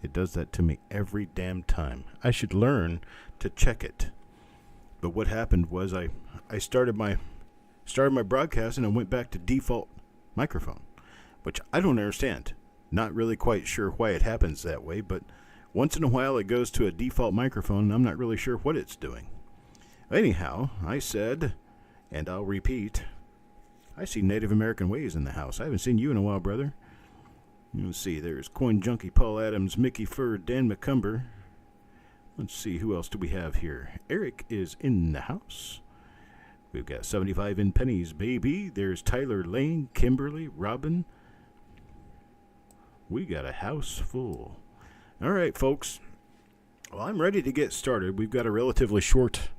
It does that to me every damn time. I should learn to check it. But what happened was I started my broadcast and I went back to default microphone, which I don't understand. Not really quite sure why it happens that way, but once in a while it goes to a default microphone and I'm not really sure what it's doing. Anyhow, I said, and I'll repeat, I see Native American Ways in the house. I haven't seen you in a while, brother. Let's see, there's Coin Junkie, Paul Adams, Mickey Fur, Dan McCumber. Let's see, who else do we have here? Eric is in the house. We've got 75 in pennies, baby. There's Tyler Lane, Kimberly, Robin. We got a house full. All right, folks. Well, I'm ready to get started. We've got a relatively short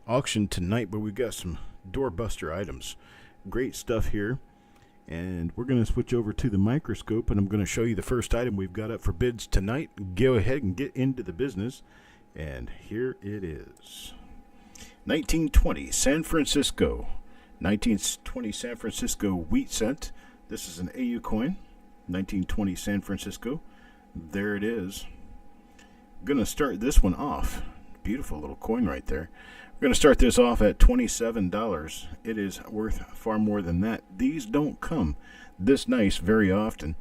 auction tonight, but we've got some doorbuster items. Great stuff here. And we're going to switch over to the microscope, and I'm going to show you the first item we've got up for bids tonight. Go ahead and get into the business. And here it is. 1920 San Francisco. 1920 San Francisco wheat cent. This is an AU coin. 1920 San Francisco. There it is. I'm going to start this one off. Beautiful little coin right there. We're going to start this off at $27. It is worth far more than that. These don't come this nice very often.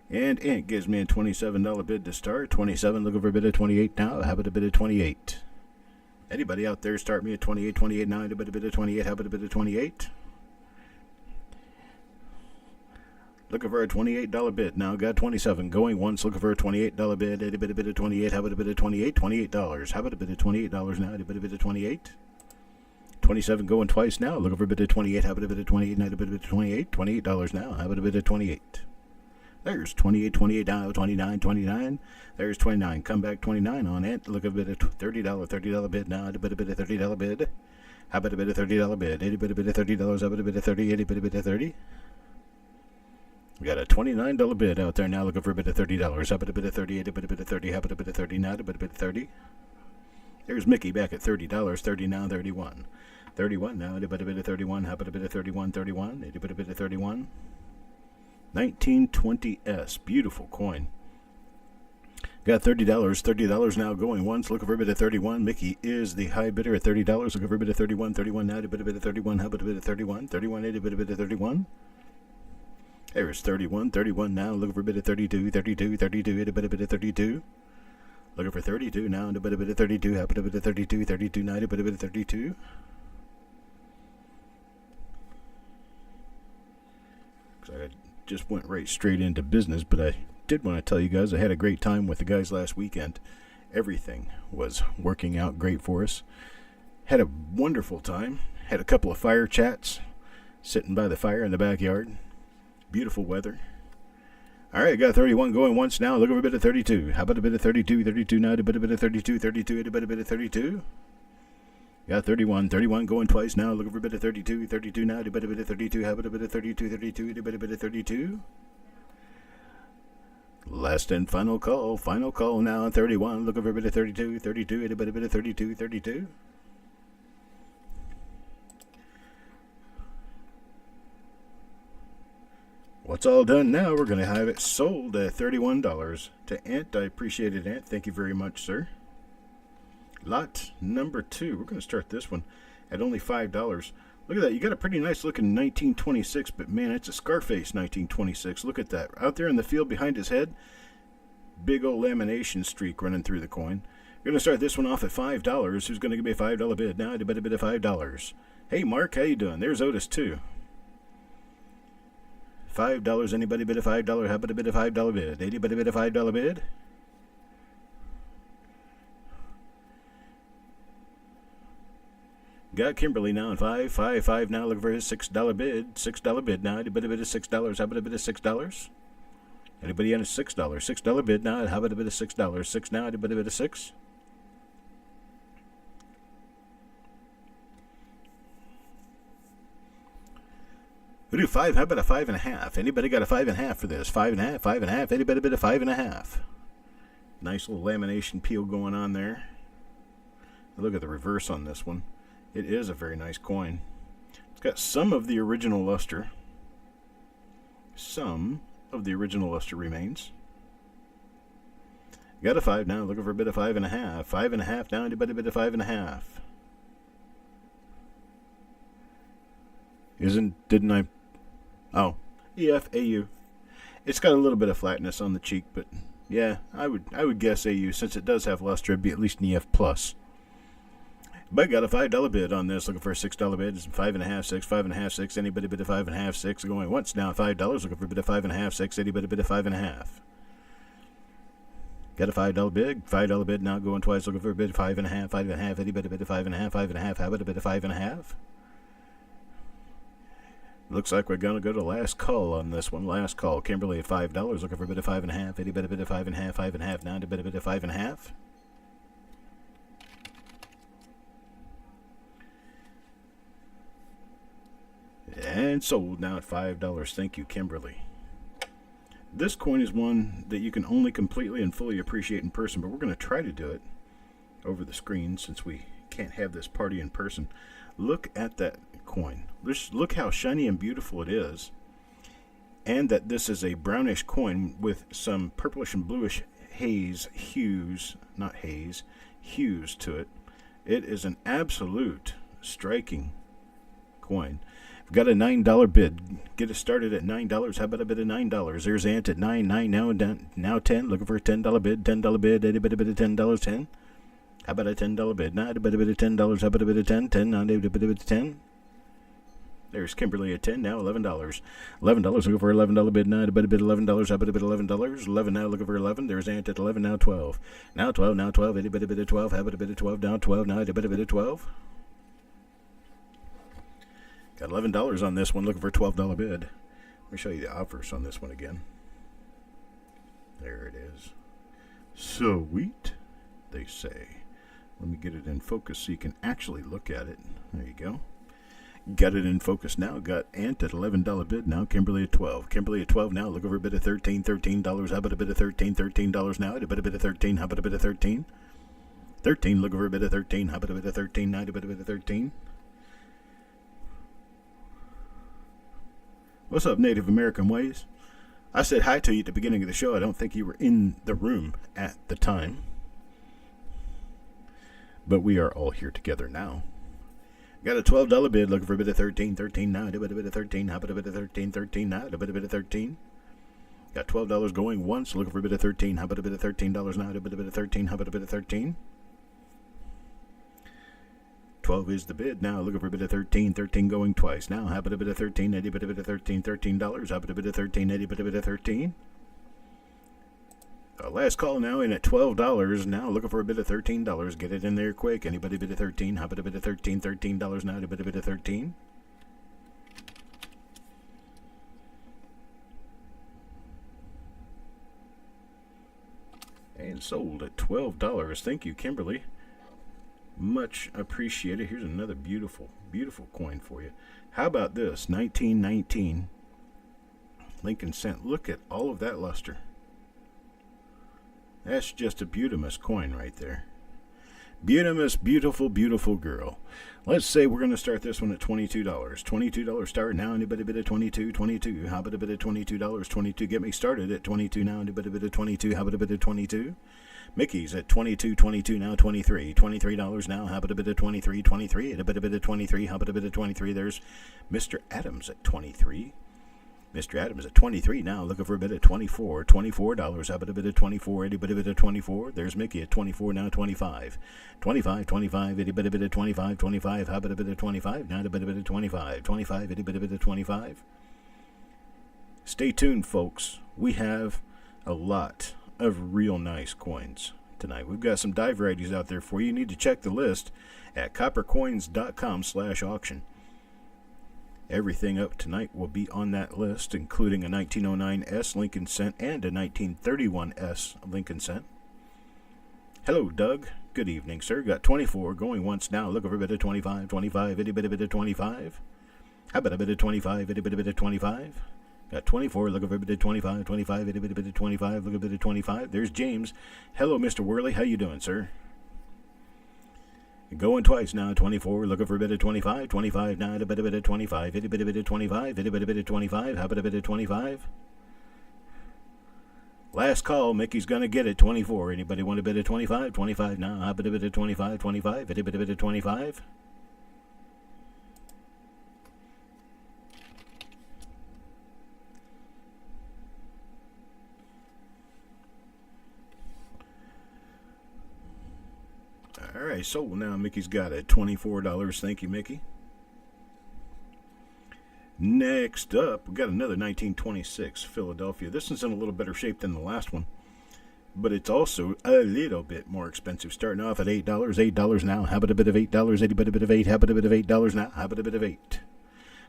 And Ant gives me a $27 bid to start. 27, looking for a bid of 28 now. How about a bid of 28? Anybody out there start me at 28, 28 now? How about a bid of 28? How about a bid of 28? Looking for a $28 bid. Now got 27 going once. Looking for a $28 bid. A bid of 28. How about a bid of 28? $28. How about a bid of $28 now? A bid of 28. 27 going twice now. Looking for a bid of 28. How about a bid of 28? Now a bid of 28. $28 now. How about a bid of 28? There's 28, 28 down, 29, 29. There's 29. Come back 29 on it. Look at a bit of $30 bid now. A bit of $30 bid. How about a bit of $30 bid? A bit of $30. How about a bit of 30? A bit of 30. We got a $29 bid out there now. Looking for a bit of $30. How about a bit of 30? A bit of 30. How about a bit of 30 now? A bit of 30. There's Mickey back at $30. 30 now. 31. 31 now. A bit of 31. How about a bit of 31? 31. A bit of 31. 1920S, beautiful coin. Got $30, $30 now going once. Looking for a bit of 31. Mickey is the high bidder at $30. Looking for a bit of 31, 31 now. A bit of 31. How about a bit of 31? 31, a bit of 31. There's 31, 31 now. Looking for a bit of 32, 32, 32. A bit of 32. Looking for 32 now. A bit of 32. How about a bit of 32, 32 now. A bit of 32. I just went right straight into business, but I did want to tell you guys I had a great time with the guys last weekend. Everything was working out great for us. Had a wonderful time. Had a couple of fire chats, sitting by the fire in the backyard. Beautiful weather. All right, got 31 going once now. Look over a bit of 32. How about a bit of 32? 32 now. A bit of 32. 32. A bit of 32. Got 31, 31 going twice now. Looking for a bit of 32, 32 now. A bit of 32. How about a bit of 32, 32? A bit of 32. Last and final call now. 31. Looking for a bit of 32, 32. A bit of 32, 32. What's all done now? We're going to have it sold at $31 to Ant. I appreciate it, Ant. Thank you very much, sir. Lot number 2. We're going to start this one at only $5. Look at that. You got a pretty nice looking 1926, but man, it's a Scarface 1926. Look at that. Out there in the field behind his head, big old lamination streak running through the coin. We're going to start this one off at $5. Who's going to give me a $5 bid? Now, a bit of $5. Hey, Mark, how you doing? There's Otis, too. $5. Anybody bid a $5? How about a bit of $5 bid? Anybody bid a $5 bid? Got Kimberly now on 5 now. Looking for his $6 bid. $6 bid now. A bit of $6. How about a bit of $6? Anybody on a $6? $6 bid now. How about a bit of $6? 6 now. A bit of 6. We do 5. How about a 5.5? Anybody got a 5.5 for this? 5.5, 5.5. Anybody bid a 5.5? Nice little lamination peel going on there. Look at the reverse on this one. It is a very nice coin. It's got some of the original luster. Some of the original luster remains. Got a 5 now, looking for a bid of 5.5. 5.5 now, anybody bid of 5.5? Didn't I? Oh, EFAU. It's got a little bit of flatness on the cheek, but yeah, I would guess AU, since it does have luster, it'd be at least an EF plus. But got a $5 bid on this, looking for a $6 bid. It's 5.5, 6, 5.5, 6. Anybody bid a 5.5, 6? Going once now, $5, looking for a bid of 5.5, 6. Anybody bid a 5.5? Got a $5 bid. $5 bid now, going twice, looking for a bid of 5.5, 5.5. Anybody bid a 5.5, 5.5? How about a bid of 5.5? Looks like we're going to go to last call on this one. Last call. Kimberly at $5. Looking for a bit of 5.5. Any bit of 5.5. 5.5 now. A bit of 5.5. And sold now at $5. Thank you, Kimberly. This coin is one that you can only completely and fully appreciate in person, but we're going to try to do it over the screen since we can't have this party in person. Look at that coin. Just look how shiny and beautiful it is, and that this is a brownish coin with some purplish and bluish hues to it. It is an absolute striking coin. We've got a $9 bid. Get it started at $9. How about a bid of $9? There's Ant at 9 now 10. Looking for a $10 bid. $10 bid. Anybody bid of $10? 10. How about a $10 bid? Now a bit of $10. How about a bit of 10? 10. Now a bit of 10. There's Kimberly at 10. Now $11. $11 looking for $11 bid. Now a bit of $11. How about a bit of $11? 11 now looking for 11. There's Ant at 11. Now 12. Now 12. Now 12. Any bit of 12. How about a bit of 12? Now 12. Now a bit of 12. Got $11 on this one. Looking for a $12 bid. Let me show you the offers on this one again. There it is. Sweet, they say. Let me get it in focus so you can actually look at it. There you go. Got it in focus now. Got Ant at $11 bid now. Kimberly at 12. Kimberly at 12 now. Looking for a bit of $13. How about a bit of $13 now? A bit of 13. How about a bit of 13? 13. Looking for a bit of 13. How about a bit of 13 now? A bit of 13. What's up, Native American Ways? I said hi to you at the beginning of the show. I don't think you were in the room at the time, but we are all here together now. Got a $12 bid, looking for a bit of 13. 13 now. A bit of 13. How about a bit of 13? 13 now. A bit of 13. Got $12 going once, looking for a bit of 13. How about a bit of $13 now? A bit of 13. How about a bit of 13? 12 is the bid now, looking for a bit of 13. 13 going twice now. How about a bit of 13? Any bit of 13? $13. How about a bit of 13? Any bit of 13? Last call now in at $12. Now looking for a bit of $13. Get it in there quick. Anybody bid of 13? How about a bit of 13? $13 now. A bit of 13. And sold at $12. Thank you, Kimberly. Much appreciated. Here's another beautiful, beautiful coin for you. How about this? 1919 Lincoln Cent. Look at all of that luster. That's just a beautimous coin right there. Beautimous, beautiful, beautiful girl. Let's say we're going to start this one at $22. $22 start now. Anybody bid at 22? 22. How about a bid at $22? 22. Get me started at 22 now. Anybody bid at 22? How about a bid at 22? Mickey's at 22, 22 now, 23. $23 now. How about a bit of 23, 23? A bit of 23. How about a bit of 23? There's Mr. Adams at 23. Mr. Adams at 23 now. Looking for a bit of 24. $24. How about a bit of 24? Any bit of 24? There's Mickey at 24 now, 25. 25, 25. Any bit of 25, 25. How about a bit of 25? Now a bit of 25. 25. Any bit of 25? Stay tuned, folks. We have a lot of real nice coins tonight. We've got some die varieties out there for you. You need to check the list at coppercoins.com/auction. Everything up tonight will be on that list, including a 1909S Lincoln Cent and a 1931S Lincoln Cent. Hello, Doug. Good evening, sir. Got 24 going once now. Looking for a bit of 25. 25. Any bit of 25? How about a bit of 25? Any bit of 25? Got 24, looking for a bit of 25, 25, a bit of 25, look a bit of 25. There's James. Hello, Mr. Worley. How you doing, sir? Going twice now, 24, looking for a bit of 25, 25 now, a bit of 25, a bit of 25, a bit of 25, how about a bit of 25? Last call. Mickey's going to get it. 24. Anybody want a bid of 25? 25 now. How about a bid of 25? 25. A bid of 25. All right, sold now. Mickey's got it. $24. Thank you, Mickey. Next up, we got another 1926 Philadelphia. This one's in a little better shape than the last one, but it's also a little bit more expensive. Starting off at $8. $8 now. How about a bit of $8? A bit of $8. How about a bit of $8 now? How about a bit of $8?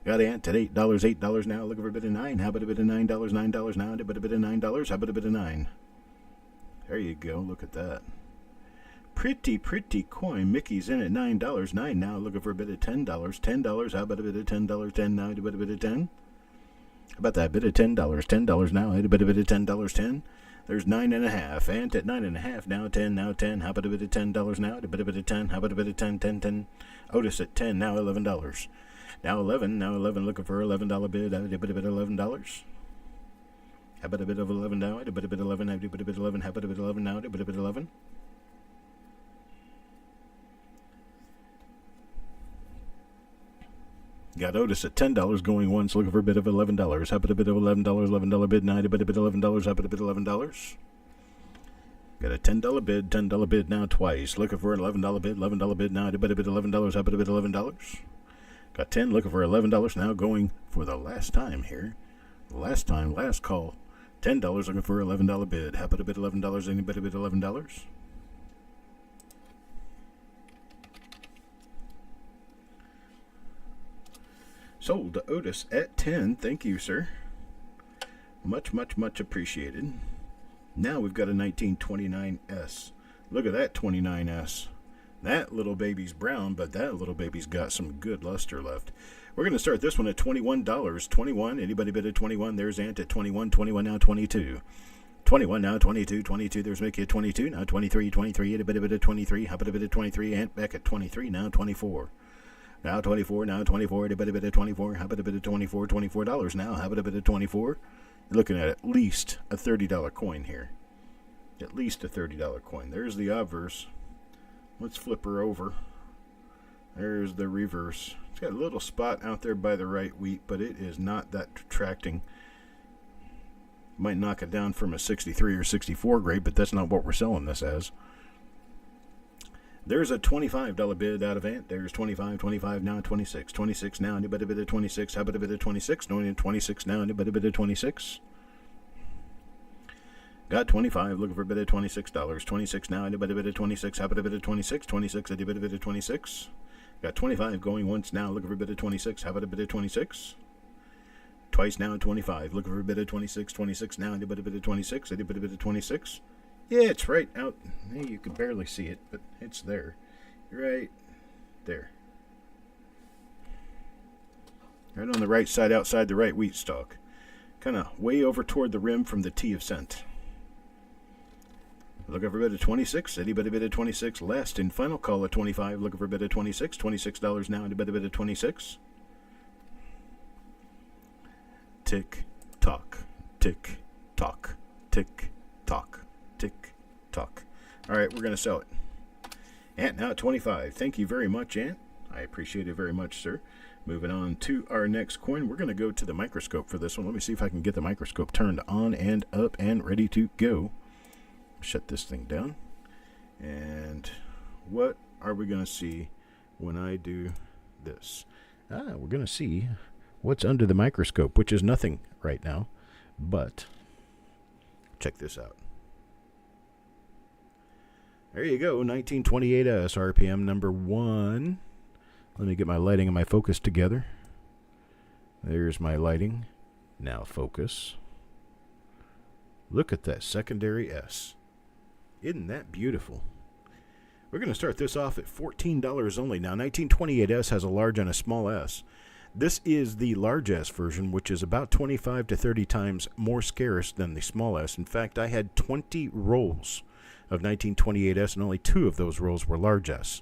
Got Ant at $8. $8 now. Looking for a bit of $9. How about a bit of $9? $9 now. A bit of $9. How about a bit of $9? There you go. Look at that. Pretty coin. Mickey's in at $9. $9 now. Looking for a bit of $10. $10. How about a bit of $10? $10 now. A bit of $10. How about that bit of $10? $10 now. A bit of $10. $10. There's 9.5. Ant at 9.5 now. 10 now. 10. How about a bit of $10 now? A bit of 10. How about a bit of 10? 10. 10. Otis at 10 now. $11. Now 11. Now 11. Looking for $11 bid. A bit of $11. How about a bit of 11 now? A bit of 11. A bit of 11. How about a bit of 11 now? A bit of 11. Got Otis at $10 going once, looking for a bit of $11. How about a bit of $11? $11 bid now. A bit of $11. How about a bit of $11? Got a $10 bid, $10 bid now twice. Looking for an $11 bid, $11 bid now. A bit of $11. How about a bit of $11? Got 10, looking for $11 now, going for the last time here. Last time, last call. $10 looking for $11 bid. How about a bit of $11? Anybody bid $11? Sold to Otis at 10. Thank you, sir. Much appreciated. Now we've got a 1929S. Look at that 29S. That little baby's brown, but that little baby's got some good luster left. We're going to start this one at $21. 21. Anybody bid at 21? There's Ant at 21. 21 now. 22. 21 now. 22. 22. There's Mickey at 22. Now 23. 23. A bit of 23. How about a bit of 23? Ant back at 23. Now 24. Now 24, now 24, a bit of 24. How about a bit of 24? $24 now. How about a bit of 24? You're looking at least a $30 coin here. At least a $30 coin. There's the obverse. Let's flip her over. There's the reverse. It's got a little spot out there by the right wheat, but it is not that detracting. Might knock it down from a 63 or 64 grade, but that's not what we're selling this as. There's a $25 bid out of Ant. There's 25, 25 now, 26. 26 now, anybody bid at 26? How about a bit of 26? No, 26 now, anybody bid at 26? Got 25, looking for a bit of $26. 26 now, anybody bid at 26? How about a bit of 26? 26, anybody bid at 26? Got 25 going once now, looking for a bit of 26. How about a bit of 26? Twice now, 25, looking for a bit of 26. 26 now, anybody bid at 26? Anybody bid at 26? Yeah, it's right out. You can barely see it, but it's there. Right there. Right on the right side outside the right wheat stalk. Kind of way over toward the rim from the T of cent. Looking for a bit of 26. Anybody bid at 26? Last and final call at 25. Looking for a bit of 26. $26 now. Anybody bid at 26? Tick, tock. Tick, tock. Tick, tock. Tick, tock. All right, we're going to sell it. Ant now at 25. Thank you very much, Ant. I appreciate it very much, sir. Moving on to our next coin. We're going to go to the microscope for this one. Let me see if I can get the microscope turned on and up and ready to go. Shut this thing down. And what are we going to see when I do this? We're going to see what's under the microscope, which is nothing right now. But check this out. There you go, 1928S, RPM number 1. Let me get my lighting and my focus together. There's my lighting. Now focus. Look at that secondary S. Isn't that beautiful? We're going to start this off at $14 only. Now, 1928S has a large and a small S. This is the large S version, which is about 25 to 30 times more scarce than the small S. In fact, I had 20 rolls of 1928S, and only 2 of those rolls were large S.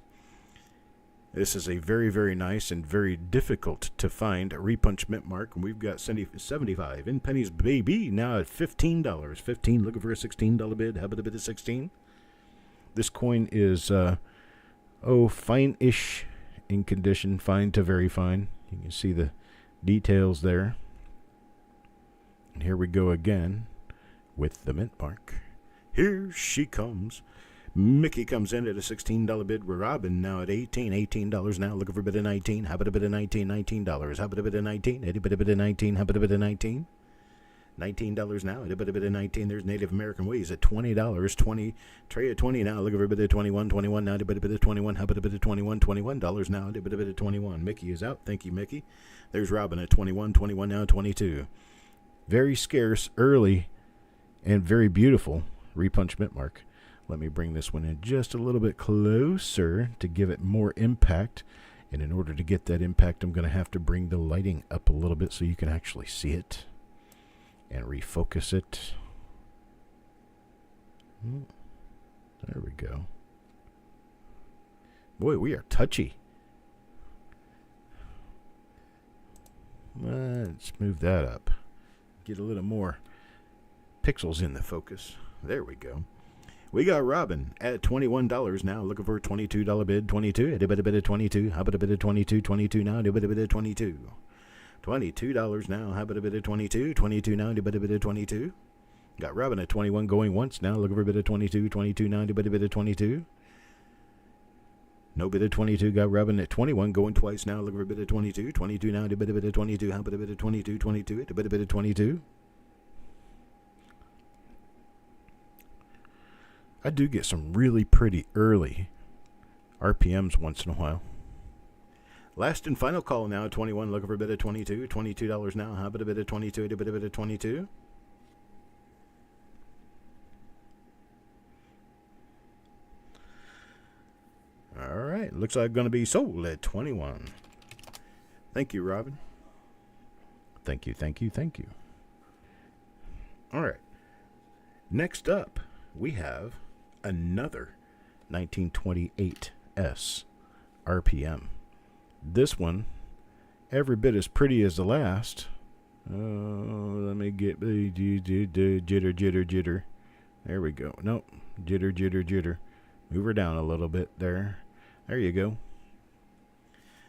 This is a very, very nice and very difficult to find repunch mint mark. And we've got 75 in pennies, baby. Now at $15. 15, looking for a $16 bid. How about a bid of 16? This coin is, fine-ish in condition. Fine to very fine. You can see the details there. And here we go again with the mint mark. Here she comes. Mickey comes in at a $16 bid. We're Robin now at $18 now. Looking for a bid of 19. How about a bid of 19? $19. How about a bid of 19? Any bit of 19. How about a bid of 19? $19 now. Any bit of 19. There's Native American Ways at $20. 20. Trey at 20 now. Looking for a bid of 21. 21 now. Any bit of 21. How about a bid of 21? $21 now. Any bit of 21. Mickey is out. Thank you, Mickey. There's Robin at 21. 21 now. 22. Very scarce, early, and very beautiful repunch mint mark. Let me bring this one in just a little bit closer to give it more impact. And in order to get that impact, I'm going to have to bring the lighting up a little bit so you can actually see it. And refocus it. There we go. Boy, we are touchy. Let's move that up. Get a little more pixels in the focus. There we go. We got Robin at $21 now, looking for a $22 bid. 22, a bit of 22. How about a bit of 22? 22 now, a bit of 22. $22 now. How about a bit of 22? 22 now, a bit of 22. Got Robin at 21 going once now, looking for a bit of 22. 22 now, a bit of 22. No bid of 22. Got Robin at 21 going twice now, looking for a bit of 22. 22 now, a bit of 22. How about a bit of 22? 22, a bit of 22. I do get some really pretty early RPMs once in a while. Last and final call now, 21, looking for a bit of 22. $22 now. How about a bit of 22? A bit of 22. All right. Looks like going to be sold at 21. Thank you, Robin. Thank you, thank you, thank you. All right. Next up, we have another 1928S RPM. This one, every bit as pretty as the last. Oh, let me get jitter. There we go. Nope. Jitter. Move her down a little bit there. There you go.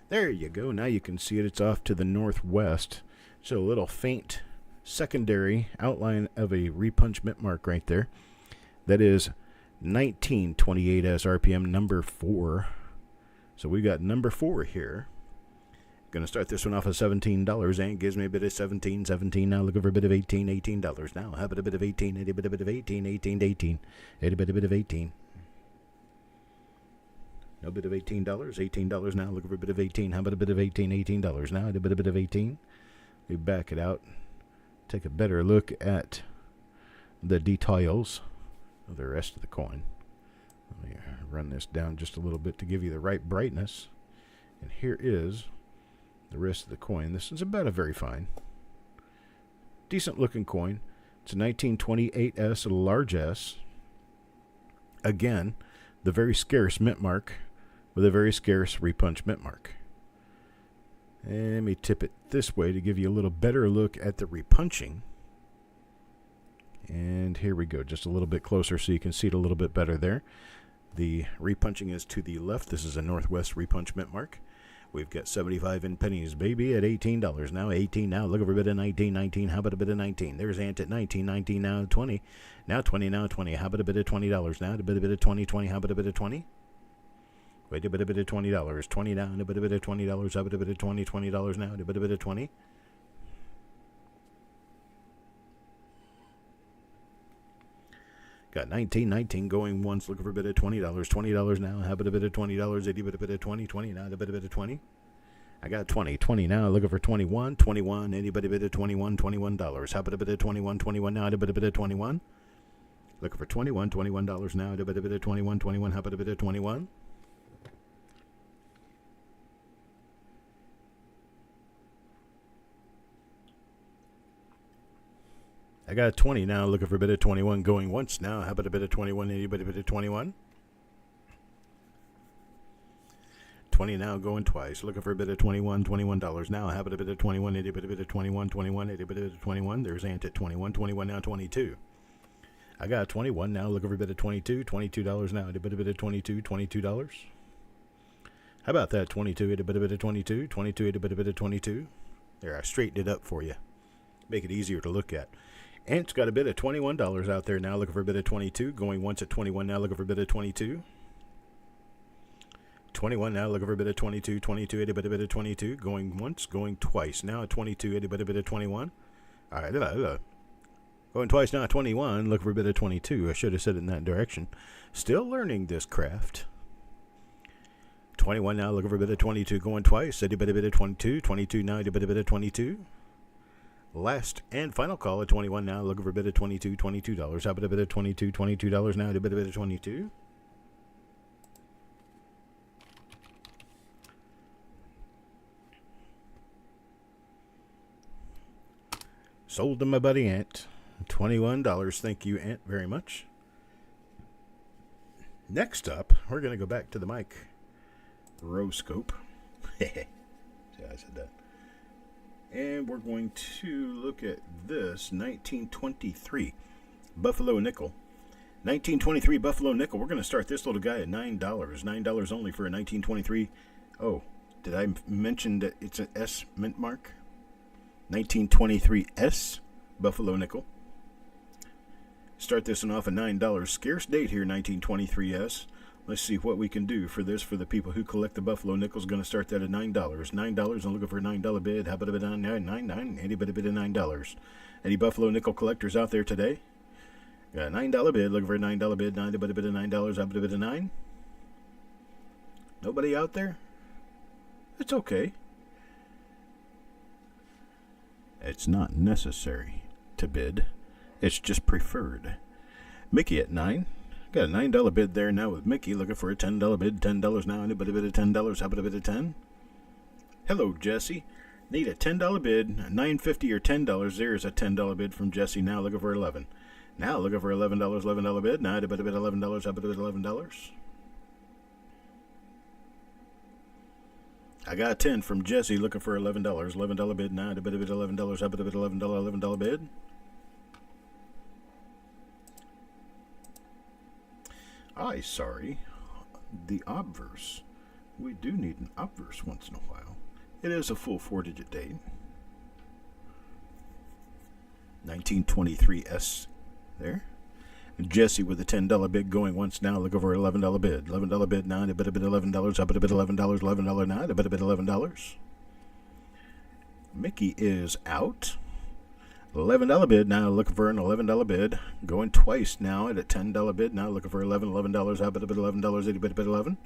There you go. Now you can see it. It's off to the northwest. So a little faint secondary outline of a repunch mint mark right there. That is 1928S RPM number 4. So we got number 4 here. Going to start this one off at $17 and gives me a bit of 17 now. Looking for a bit of $18 now. How about a bit of 18? A bit of 18, 18 to 18. A bit of 18. No bit of $18 now. Looking for a bit of 18. How about a bit of $18 now? A bit of 18. We back it out. Take a better look at the details of the rest of the coin. Let me run this down just a little bit to give you the right brightness. And here is the rest of the coin. This is about a very fine, decent looking coin. It's a 1928S, a large S. Again, the very scarce mint mark with a very scarce repunch mint mark. And let me tip it this way to give you a little better look at the repunching. And here we go, just a little bit closer so you can see it a little bit better there. The repunching is to the left. This is a northwest repunch mint mark. We've got 75 in pennies, baby, at $18 now. 18 now. Looking for a bit of 19. 19. How about a bit of 19? There's Ant at 19. 19 now. 20. Now 20. Now 20. How about a bit of $20 now? A bit of 20. 20. How about a bit of 20? Wait, a bit of $20. 20 now. A bit of $20. How about a bit of 20? $20 now. A bit of 20. Got 19 going once, looking for a bit of $20. $20 now. How about a bit of $20? A bit of 20. 20 now. A bit of 20. I got 20 now. Looking for 21. Anybody bit of $21? How about a bit of 21 now? A bit of 21. Looking for $21 now. A bit of 21. How about a bit of 21? I got 20 now, looking for a bit of 21 going once now. How about a bit of 21? Anybody bit of 21? 20 now, going twice. Looking for a bid of $21 now. Have it a bid of 21, a bid of 21, 21, a bid of 21. There's Ant at 21, 21 now, 22. I got 21 now. Looking for a bid of 22, $22 now. A bid of 22, $22. How about that? 22, a bid of 22, 22, a bid of 22. There, I straightened it up for you. Make it easier to look at. Ant's got a bid of $21 out there now. Looking for a bid of 22. Going once at 21 now. Looking for a bid of 22. 21 now, looking for a bit of 22, 22, a bit of 22, going once, going twice. Now at 22, a bit of 21. All right, going twice now at 21, looking for a bit of 22. I should have said it in that direction. Still learning this craft. 21 now, looking for a bit of 22, going twice, a bit of 22, 22 now, a bit of 22. Last and final call at 21 now, looking for a bit of 22, $22. How about a bit of 22, $22 now, a bit of 22. Sold to my buddy Ant. $21. Thank you, Ant, very much. Next up, we're going to go back to the microscope. See how I said that. And we're going to look at this 1923 Buffalo Nickel. 1923 Buffalo Nickel. We're going to start this little guy at $9. $9 only for a 1923. Oh, did I mention that it's an S mint mark? 1923S Buffalo Nickel. Start this one off at $9. Scarce date here, 1923S. Let's see what we can do for this for the people who collect the Buffalo Nickels. Going to start that at $9. $9. I'm looking for a $9 bid. How about a bid on $9? Any bit of $9. Any Buffalo Nickel collectors out there today? Got a $9 bid. Looking for a $9 bid. $9 bid of $9. How about a bid of $9? Nobody out there? It's okay. It's not necessary to bid. It's just preferred. Mickey at 9. Got a $9 bid there now with Mickey. Looking for a $10 bid. $10 now. Anybody bid of $10? How about a bid of 10? Hello, Jesse. Need a $10 bid. $9.50 or $10. There's a $10 bid from Jesse now. Looking for 11. Now looking for $11. $11 bid. Now a bit of $11. How about a bid of $11? I got 10 from Jesse looking for $11. $11 bid now. A bit of $11. How about a bit $11? $11 bid. Sorry. The obverse. We do need an obverse once in a while. It is a full 4-digit date. 1923S there. Jesse with a $10 bid going once now. Look over $11 bid. $11 bid now. A bit of $11. Up a bit $11. $11 now. A bit of $11. Mickey is out. $11 bid now. Looking for an $11 bid. Going twice now at a $10 bid now. Looking for $11. How about a bit $11? A bit of $11.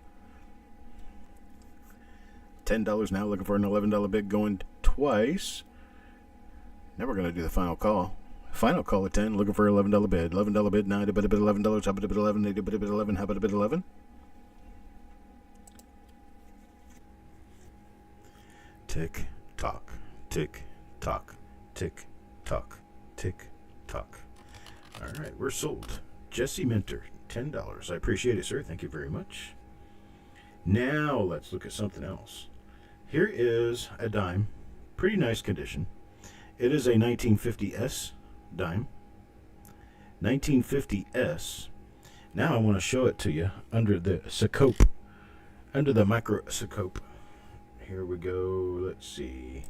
$10 now. Looking for an $11 bid. Going twice. Now we're going to do the final call. Final call at 10, looking for $11 bid. $11 bid now, a bit of $11. How about a bit 11? A bit of 11. How about a bit 11? Tick tock, tick tock, tick tock, tick tock. All right, we're sold. Jesse Minter, $10. I appreciate it, sir. Thank you very much. Now let's look at something else. Here is a dime, pretty nice condition. It is a 1950S. Dime 1950S. Now I want to show it to you under the scope, under the microscope. Here we go. Let's see.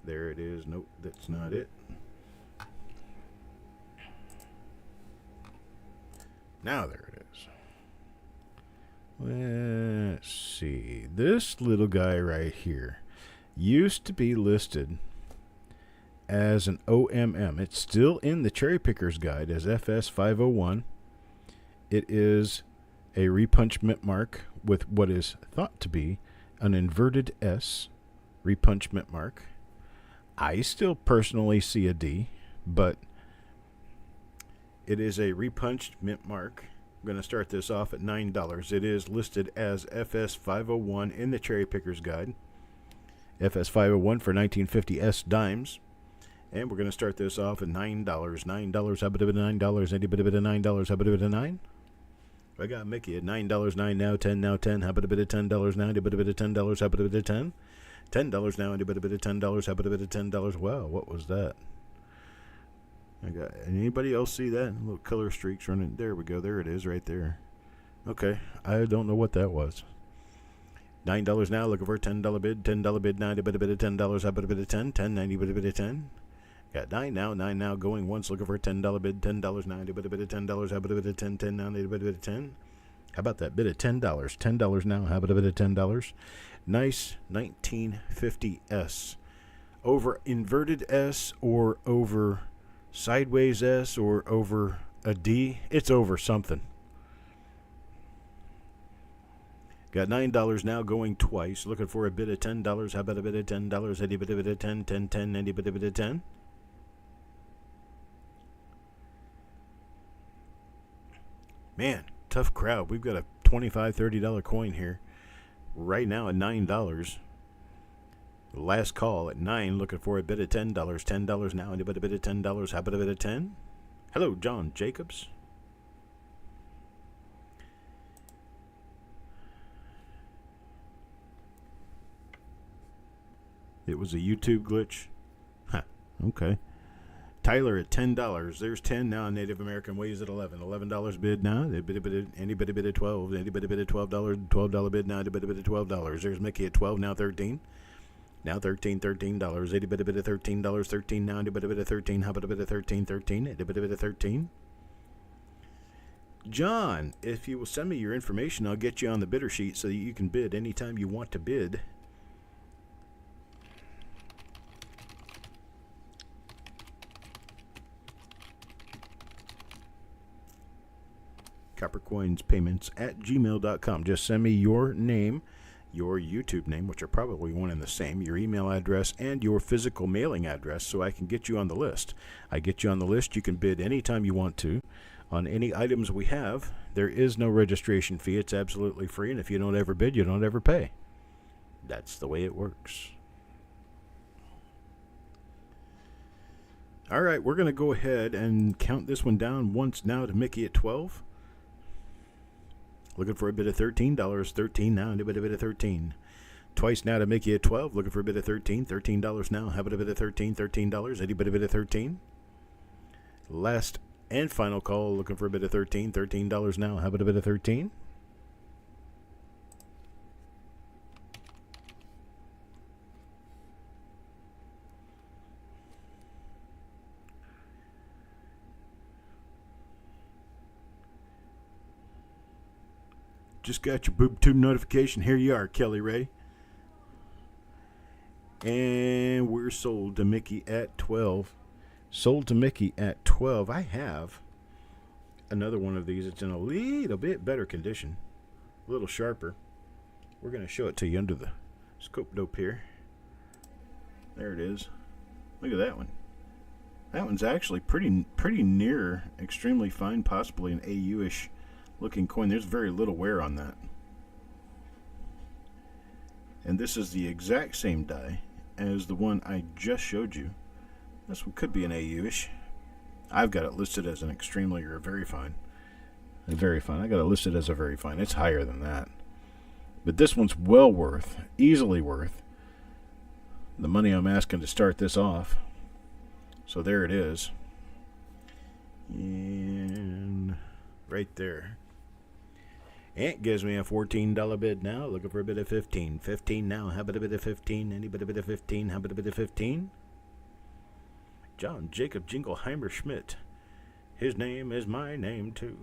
There it is. Nope, that's not it. Now there it is. Let's see. This little guy right here used to be listed as an OMM. It's still in the Cherry Picker's Guide as FS501. It is a repunch mint mark with what is thought to be an inverted S repunch mint mark. I still personally see a D, but it is a repunched mint mark. I'm going to start this off at $9. It is listed as FS501 in the Cherry Picker's Guide. FS501 for 1950S dimes. And we're going to start this off at $9. $9. How about a bit of $9? Any bit of $9? How about a bit of $9? I got Mickey at $9 9 now, 10 now, 10. How about a bit of $10 now? A bit of $10. How about a bit of 10? $10 now, and a bit of $10. How about a bit of $10? Wow, what was that? I got anybody else see that? Little color streaks running. There we go. There it is, right there. Okay, I don't know what that was. $9 now, looking for a $10 bid. $10 bid now, a bit of $10. How about a bit of 10? 10, 90, bit of 10. Got 9 now, going once, looking for a $10 bid. $10 now, a bit of $10. How about a bit of 10? 10 now, a bit of 10. How about that bit of $10? $10 now, how about a bit of $10? Nice 1950S. Over inverted S or over sideways S or over a D. It's over something. Got $9 now, going twice, looking for a bit of $10. How about a bit of $10? Any bit of 10, 10, 10, any bit of 10. Man, tough crowd. We've got a $25, $30 coin here right now at $9. Last call at 9, looking for a bit of $10. $10 now, and a bit of $10. How about a bit of 10? Hello, John Jacobs. It was a YouTube glitch. Huh, okay. Tyler at $10. There's 10 now. Native American Ways at 11. $11 bid now. Any bit of 12. Any bit of $12. $12 bid now. Any bit of $12. There's Mickey at 12 now. 13. Now $13. $13. Any bit of $13. 13 now. Any bit of 13. How about a bit of 13? 13. Any bit of 13. John, if you will send me your information, I'll get you on the bidder sheet so that you can bid anytime you want to bid. Coppercoins payments at gmail.com. Just send me your name, your YouTube name, which are probably one and the same, your email address, and your physical mailing address so I can get you on the list. I get you on the list. You can bid anytime you want to on any items we have. There is no registration fee. It's absolutely free, and if you don't ever bid, you don't ever pay. That's the way it works. All right, we're going to go ahead and count this one down once now to Mickey at 12. Looking for a bit of $13. 13 now, and a bit of 13. Twice now to Mickey at 12. Looking for a bit of 13. $13 now. How about a bit of 13? $13. Any bit of 13. Last and final call. Looking for a bit of 13. $13 now. How about a bit of 13? Just got your boob tube notification. Here you are, Kelly Ray. And we're sold to Mickey at 12. Sold to Mickey at 12. I have another one of these. It's in a little bit better condition. A little sharper. We're going to show it to you under the scope dope here. There it is. Look at that one. That one's actually pretty near extremely fine, possibly an AU-ish looking coin. There's very little wear on that. And this is the exact same die as the one I just showed you. This one could be an AU-ish. I've got it listed as an extremely or a very fine. A very fine. I got it listed as a very fine. It's higher than that. But this one's well worth, easily worth the money I'm asking to start this off. So there it is. And right there. Ant gives me a $14 bid now. Looking for a bit of 15. 15 now. How about a bit of 15? Any bit of 15? How about a bit of 15? John Jacob Jingleheimer Schmidt. His name is my name, too.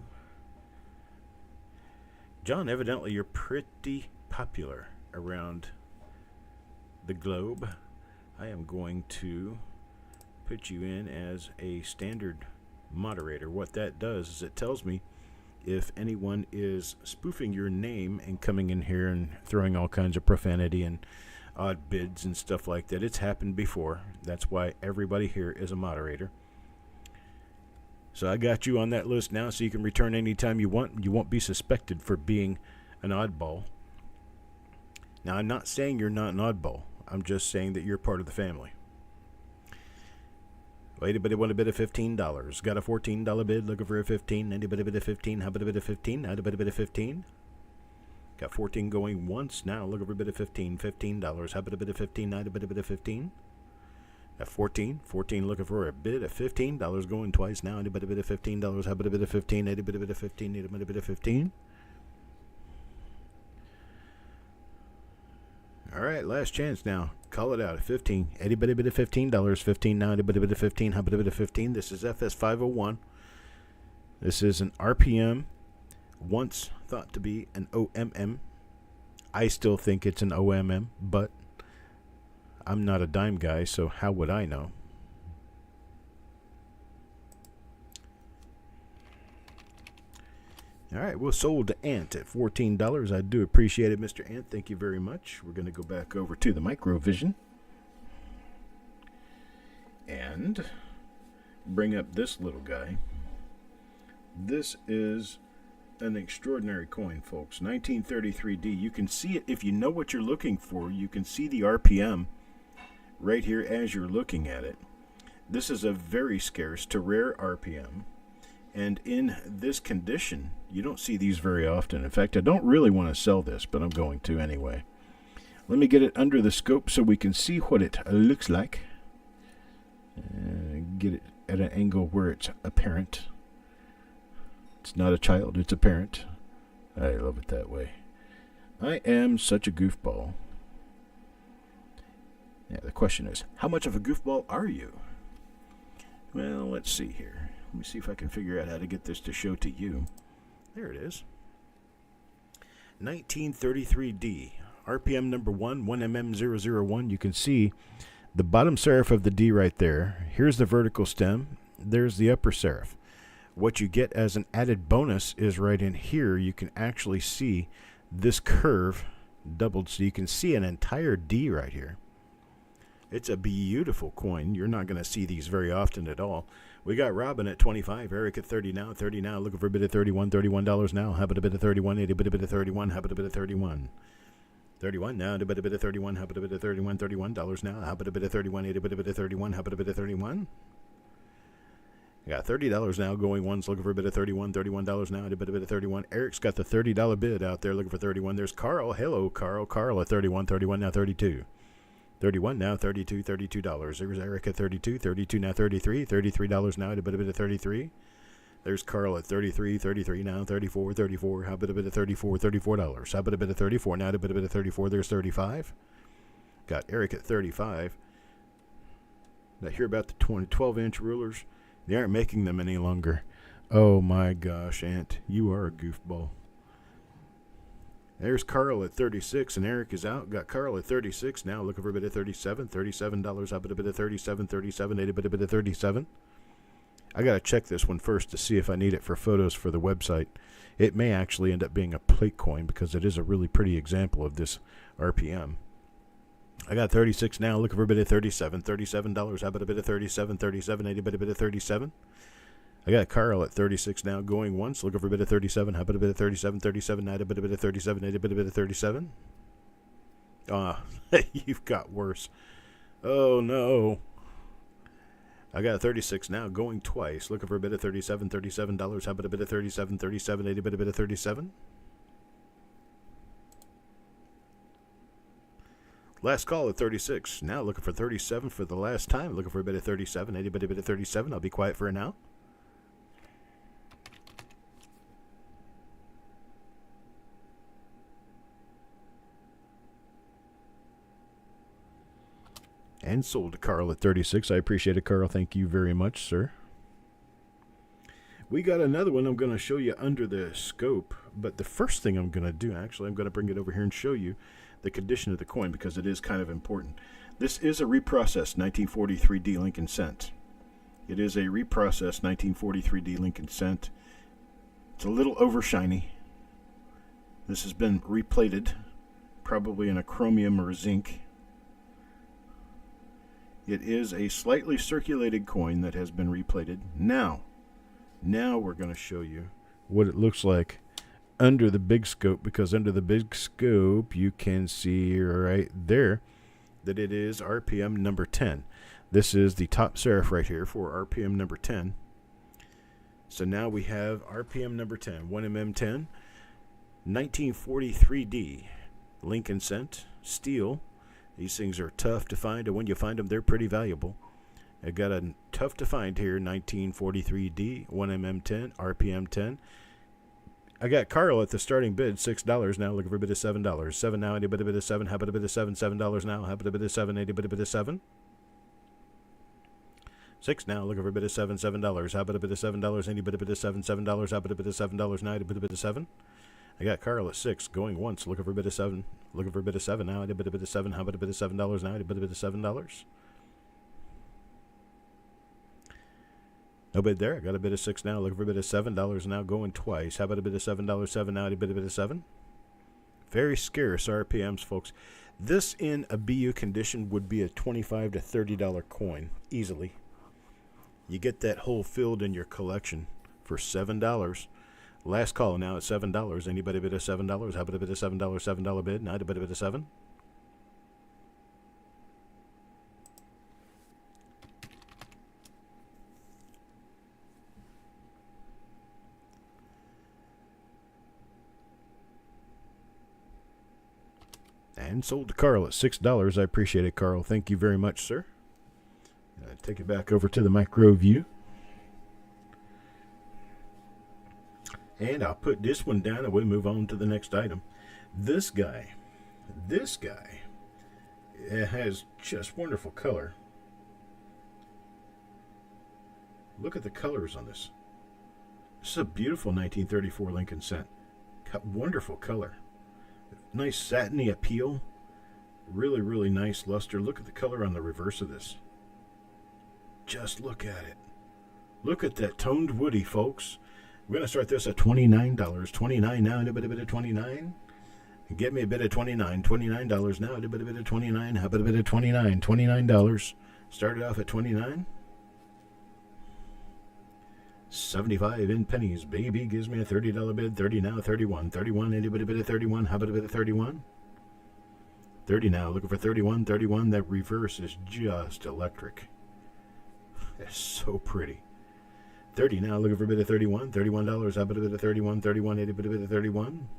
John, evidently you're pretty popular around the globe. I am going to put you in as a standard moderator. What that does is it tells me if anyone is spoofing your name and coming in here and throwing all kinds of profanity and odd bids and stuff like that. It's happened before. That's why everybody here is a moderator. So I got you on that list now so you can return anytime you want. You won't be suspected for being an oddball. Now, I'm not saying you're not an oddball. I'm just saying that you're part of the family. Anybody want a bid of $15? Got a $14 bid, looking for a 15. Anybody bid of 15? How about a bid of 15? How about a bid of 15? Got 14 going once now, looking for a bid of 15. $15. How about a bid of 15? How about a bid of 15? Got 14. 14 looking for a bid of $15 going twice now. Anybody bid of $15? How about a bid of 15? Anybody bid of 15? Anybody bid of 15? All right, last chance now. Call it out at 15. Anybody bid of $15? 15 now. Anybody bid of 15? How about a bid of 15? This is FS501. This is an RPM, once thought to be an OMM. I still think it's an OMM, but I'm not a dime guy, so how would I know? All right, well, sold to Ant at $14. I do appreciate it, Mr. Ant. Thank you very much. We're going to go back over to the Microvision and bring up this little guy. This is an extraordinary coin, folks. 1933D. You can see it if you know what you're looking for. You can see the RPM right here as you're looking at it. This is a very scarce to rare RPM. And in this condition, you don't see these very often. In fact, I don't really want to sell this, but I'm going to anyway. Let me get it under the scope so we can see what it looks like. Get it at an angle where it's apparent. It's not a child, it's apparent. I love it that way. I am such a goofball. Yeah, the question is, how much of a goofball are you? Well, let's see here. Let me see if I can figure out how to get this to show to you. There it is. 1933D. RPM number 1, 1mm001. You can see the bottom serif of the D right there. Here's the vertical stem. There's the upper serif. What you get as an added bonus is right in here. You can actually see this curve doubled, so you can see an entire D right here. It's a beautiful coin. You're not going to see these very often at all. We got Robin at 25, Eric at 30 now, looking for a bit of $31 now. How about a bit of 31, a bit of 31, how about a bit of 31? 31 now, a bit of 31, how about a bit of $31 now. How about a bit of 31, a bit of 31, how about a bit of 31? I got $30 now going once, looking for a bit of $31 now, a bit of 31. Eric's got the $30 bid out there, looking for 31. There's Carl. Hello, Carl. Carl at 31 now, 32. 31 now, $32. There's Eric at 32 now, $33 now, a bit of 33. There's Carl at 33 now, 34. How about a bit of $34? How about a bit of 34 now, a bit of 34. There's 35. Got Eric at 35. Now hear about the 12-inch rulers? They aren't making them any longer. Oh my gosh, Ant, you are a goofball. There's Carl at 36, and Eric is out. Got Carl at 36 now, looking for a bit of $37. How about a bit of 37, a bit of 37. I got to check this one first to see if I need it for photos for the website. It may actually end up being a plate coin because it is a really pretty example of this RPM. I got 36 now, looking for a bit of $37. How about a bit of 37, a bit of 37. I got Carl at 36 now, going once, looking for a bit of 37. How about a bit of 37, now a bit of 37, a bit of 37. You've got worse. Oh, no. I got a 36 now, going twice, looking for a bit of $37. How about a bit of 37, a bit of 37. Last call at 36. Now looking for 37 for the last time. Looking for a bit of 37, a bit of 37. I'll be quiet for now. And sold to Carl at 36. I appreciate it, Carl. Thank you very much, sir. We got another one I'm going to show you under the scope. But the first thing I'm going to do, actually, I'm going to bring it over here and show you the condition of the coin because it is kind of important. This is a reprocessed 1943D Lincoln cent. It is a reprocessed 1943D Lincoln cent. It's a little overshiny. This has been replated, probably in a chromium or a zinc. It is a slightly circulated coin that has been replated. Now we're going to show you what it looks like under the big scope, because under the big scope you can see right there that it is RPM number 10. This is the top serif right here for RPM number 10. So now we have RPM number 10, 1mm10, 1943D, Lincoln cent, steel. These things are tough to find, and when you find them, they're pretty valuable. I got a tough to find here, 1943D, 1mm10, RPM 10. I got Carl at the starting bid, $6 now, looking for a bid of $7. 7 now, a bit of 7, how about a bit of 7, $7 now, how about a bit of 7, a bit of 7. 6 now, looking for a bit of $7, how about a bit of $7, any bit of $7, how about a bit of $7 now, a bit of 7. I got Carl at 6, going once, looking for a bit of 7, looking for a bit of 7 now, a bit of 7, how about a bit of $7 now, a bit of $7. No bid there. I got a bit of 6 now, looking for a bit of $7 now, going twice. How about a bit of $7, 7 now, a bit of 7. Very scarce RPMs, folks. This in a BU condition would be a $25 to $30 coin, easily. You get that hole filled in your collection for $7. Last call now at $7. Anybody bid of $7? How about a bit of $7, $7 bid? Now a bit of 7. And sold to Carl at $6. I appreciate it, Carl. Thank you very much, sir. Take it back over to the micro view. And I'll put this one down and we'll move on to the next item. This guy it has just wonderful color. Look at the colors on this. This is a beautiful 1934 Lincoln cent. Got wonderful color. Nice satiny appeal. Really, really nice luster. Look at the color on the reverse of this. Just look at it. Look at that toned woody, folks. We're going to start this at $29. $29 now, and a bit of 29. Get me a bit of $29. $29 now, and a bit of 29. How about a bit of 29? $29. Started off at 29. 75 in pennies. Baby gives me a $30 bid. 30 now, 31. 31, and a bit of 31. How about a bit of 31? 30 now, looking for 31. 31, that reverse is just electric. It's so pretty. 30 now, looking for a bit of 31. $31, how about a bit of 31? 31, a bit of 31.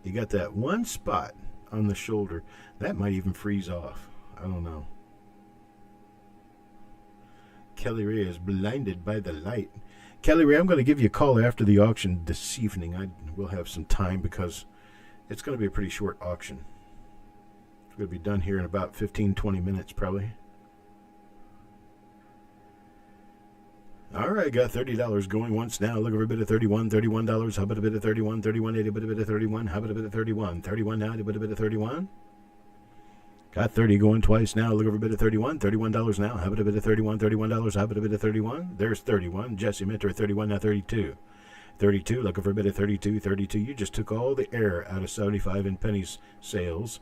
You got that one spot on the shoulder. That might even freeze off. I don't know. Kelly Ray is blinded by the light. Kelly Ray, I'm going to give you a call after the auction this evening. I will have some time because it's going to be a pretty short auction. It's going to be done here in about 15-20 minutes probably. All right, got $30 going once now. Look over a bit of $31. How about a bit of 31? 31, a bit of 31. How about a bit of 31? 31 now, a bit of 31. Got 30 going twice now. Look over a bit of 31. $31 now. How about a bit of 31? $31. How about a bit of 31? There's 31. Jesse Minter at 31 now. 32. 32. Looking for a bit of 32. 32. You just took all the air out of 75 in pennies sales.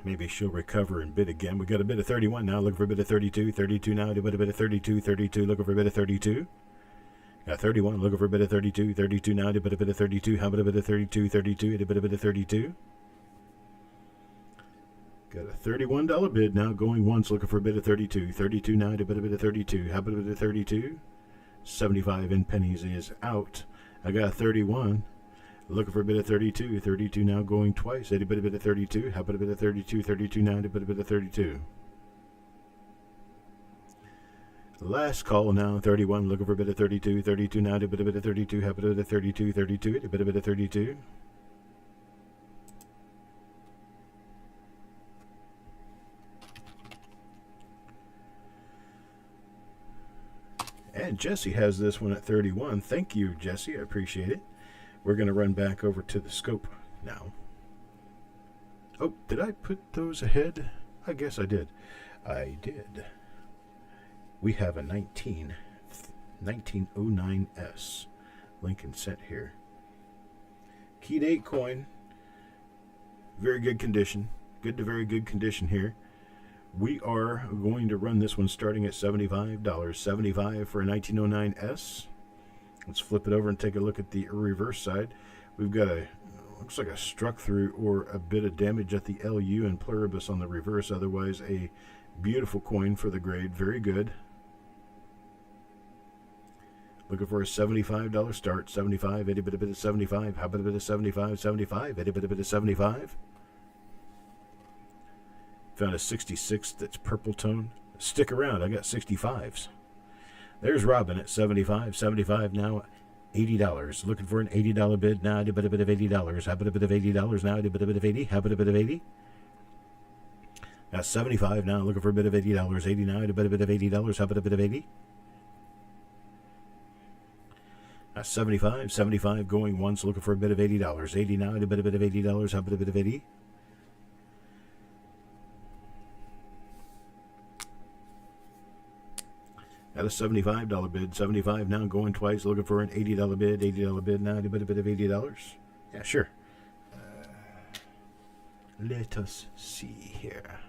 Maybe she'll recover and bid again. We got a bit of 31 now. Looking for a bit of 32. 32 now. A bit of 32. 32. Looking for a bit of 32. Got 31. Looking for a bit of 32. 32 now. A bit of 32. How about a bit of 32? 32. A bit of 32. Got a $31 bid now going once. Looking for a bit of 32. 32 now. A bit of 32. How about a bit of 32? 75 in pennies is out. I got 31. Looking for a bit of 32. 32 now going twice. A bit of 32. How about a bit of 32? 32 now. A bit of 32. Last call now. 31. Looking for a bit of 32. 32 now. A bit of 32. How about a bit of 32? 32. A bit of 32. And Jesse has this one at 31. Thank you, Jesse. I appreciate it. We're going to run back over to the scope now. Oh, did I put those ahead? I guess I did. I did. We have a 1909S Lincoln cent here. Key date coin. Very good condition. Good to very good condition here. We are going to run this one starting at $75. $75 for a 1909S. Let's flip it over and take a look at the reverse side. We've got a Looks like a struck through or a bit of damage at the LU and pluribus on the reverse. Otherwise, a beautiful coin for the grade. Very good. Looking for a $75 start. 75, itty bit of 75. How about a bit of 75, 75, itty bit of 75. Found a 66 that's purple tone. Stick around, I got 65s. There's Robin at 75, 75 now, $80. Looking for an $80 bid now, a bit of $80. How about a bit of $80 now, a bit of 80. How about a bit of 80? Got 75 now, looking for a bit of $80. 80 now, a bit of $80. How about a bit of 80? That's 75, 75 going once, looking for a bit of $80. 80 now, a bit of $80. How about a bit of 80? At a $75 bid, 75 now going twice, looking for an $80 bid, $80 bid now, a bit of $80. Yeah, sure. Let us see here.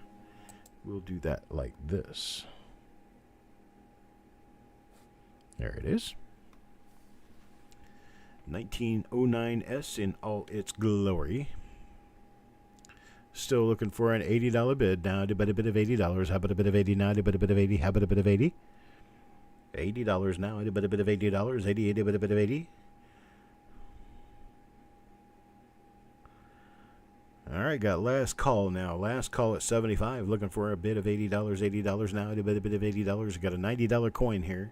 We'll do that like this. There it is. 1909S in all its glory. Still looking for an $80 bid now, a bit of $80. How about a bit of 80 now, a bit of 80? How about a bit of 80? $80 now, a bit of $80. 80, a bit of 80. All right, got last call now. Last call at 75. Looking for a bit of $80. $80 now, a bit of $80. Got a $90 coin here.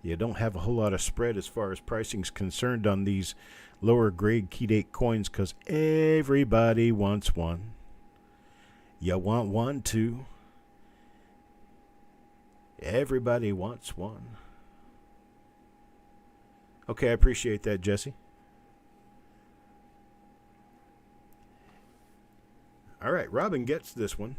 You don't have a whole lot of spread as far as pricing's concerned on these lower grade key date coins because everybody wants one. You want one too. Everybody wants one. Okay, I appreciate that, Jesse. All right, Robin gets this one.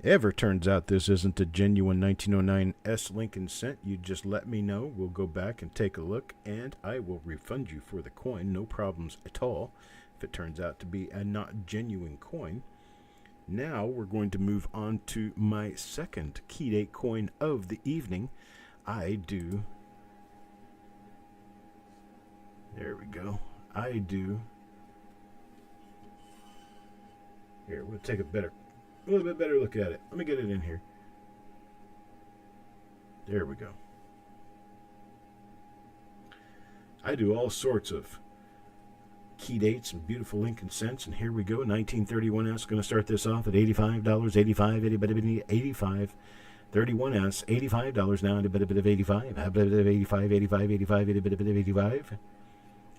Ever turns out this isn't a genuine 1909 S Lincoln cent, you just let me know. We'll go back and take a look, and I will refund you for the coin. No problems at all if it turns out to be a not genuine coin. Now we're going to move on to my second key date coin of the evening. There we go. Here, we'll take a little bit better look at it. Let me get it in here. There we go. I do all sorts of key dates and beautiful Lincoln cents, and here we go. 1931S, going to start this off at $85. 85, 85, 31S, $85 now, and a bit of 85. How about a bit of 85, 85, 85, a bit of 85?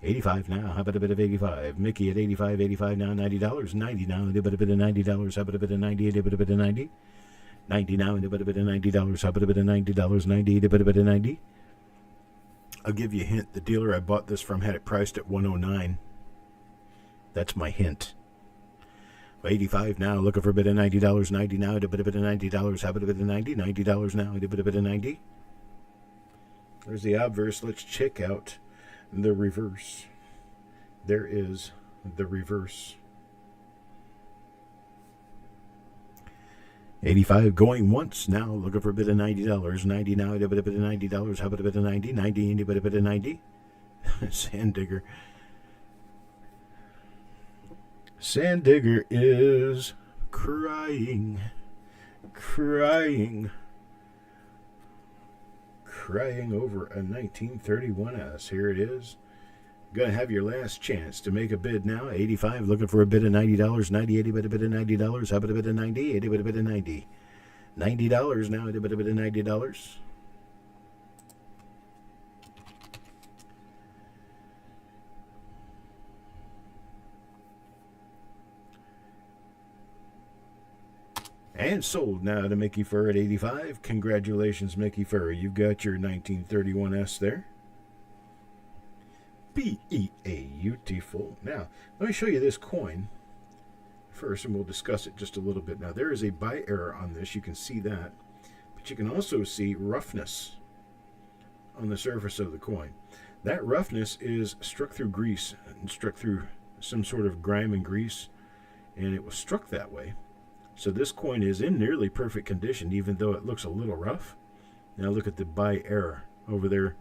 85 now, how about a bit of 85? Mickey at 85, 85 now, $90. 90 now, and a bit of $90. How about a bit of 90, a bit of 90? 90 now, and a bit of $90. How about a bit of $90? 90, a bit of 90? I'll give you a hint. The dealer I bought this from had it priced at $109. That's my hint. 85 now, looking for a bit of $90. 90 now, a bit of $90. How about a bit of 90? $90 now, a bit of 90? There's the obverse. Let's check out the reverse. There is the reverse. 85 going once now, looking for a bit of $90. 90 now, a bit of $90. How about a bit of 90? 90, a bit of 90? Sand Digger. Sand Digger is crying over a 1931S. Here it is. Gonna have your last chance to make a bid now. 85, looking for a bid of $90. 90, 80, but a bit of $90. How about a bit of 90? 80, but a bit of 90. $90 now, a bit of $90. And sold now to Mickey Fur at 85. Congratulations, Mickey Fur. You've got your 1931S there. Beautiful. Now, let me show you this coin first, and we'll discuss it just a little bit. Now, there is a buy error on this. You can see that. But you can also see roughness on the surface of the coin. That roughness is struck through grease, and struck through some sort of grime and grease, and it was struck that way. So this coin is in nearly perfect condition, even though it looks a little rough. Now look at the buy error over there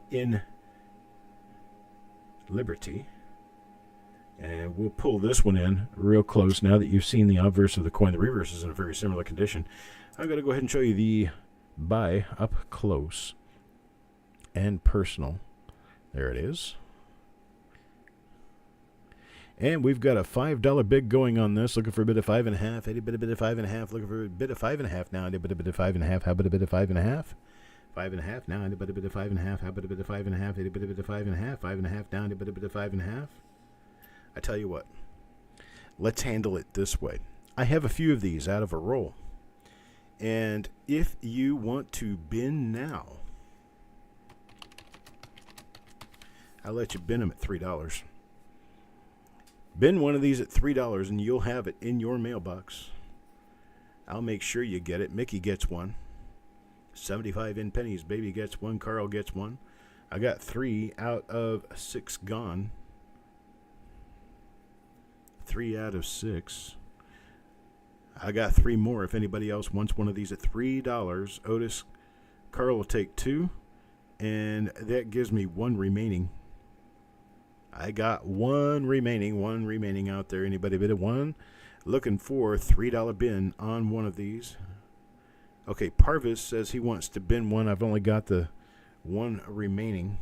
in Liberty. And we'll pull this one in real close now that you've seen the obverse of the coin. The reverse is in a very similar condition. I'm going to go ahead and show you the buy up close and personal. There it is. And we've got a $5 bid going on this. Looking for a bid of 5.5. Any bid of 5.5. Looking for a bid of 5.5 now. Any bid of 5.5. How about a bid of 5.5? 5.5 now. Any bid of 5.5. How about a bid of 5.5? Any bid of 5.5. 5.5 now. Any bid of 5.5? I tell you what, let's handle it this way. I have a few of these out of a roll. And if you want to bin now, I'll let you bin them at $3. Bin one of these at $3 and you'll have it in your mailbox. I'll make sure you get it. Mickey gets one. 75 in pennies. Baby gets one. Carl gets one. I got 3 out of 6 gone. 3 out of 6. I got 3 more if anybody else wants one of these at $3. Otis, Carl will take 2, and that gives me 1 remaining. I got 1 remaining out there. Anybody bid at 1? Looking for $3 bin on one of these. Okay, Parvis says he wants to bin one. I've only got the 1 remaining.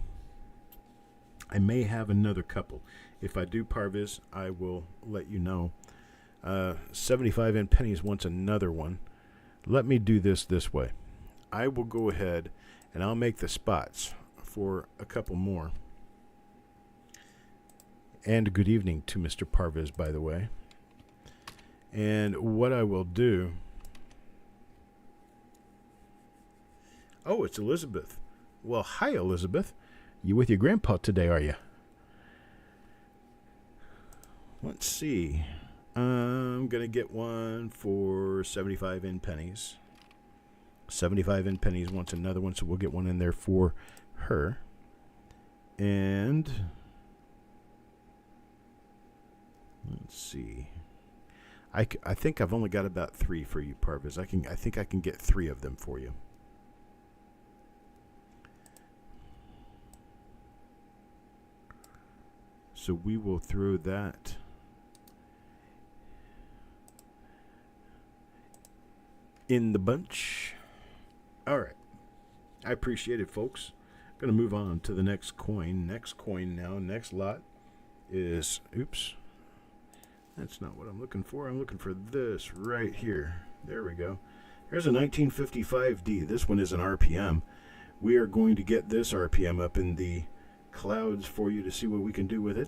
I may have another couple. If I do, Parvis, I will let you know. 75 in pennies wants another one. Let me do this way. I will go ahead and I'll make the spots for a couple more. And good evening to Mr. Parvis, by the way. And what I will do... Oh, it's Elizabeth. Well, hi, Elizabeth. You with your grandpa today, are you? Let's see. I'm going to get one for 75 in pennies. 75 in pennies wants another one, so we'll get one in there for her. And let's see. I think I've only got about 3 for you, Parvis. I think I can get 3 of them for you. So we will throw that in the bunch. All right. I appreciate it, folks. I'm going to move on to the next coin. Next coin now. Next lot is... Oops. That's not what I'm looking for. I'm looking for this right here. There we go. There's a 1955D. This one is an RPM. We are going to get this RPM up in the clouds for you to see what we can do with it.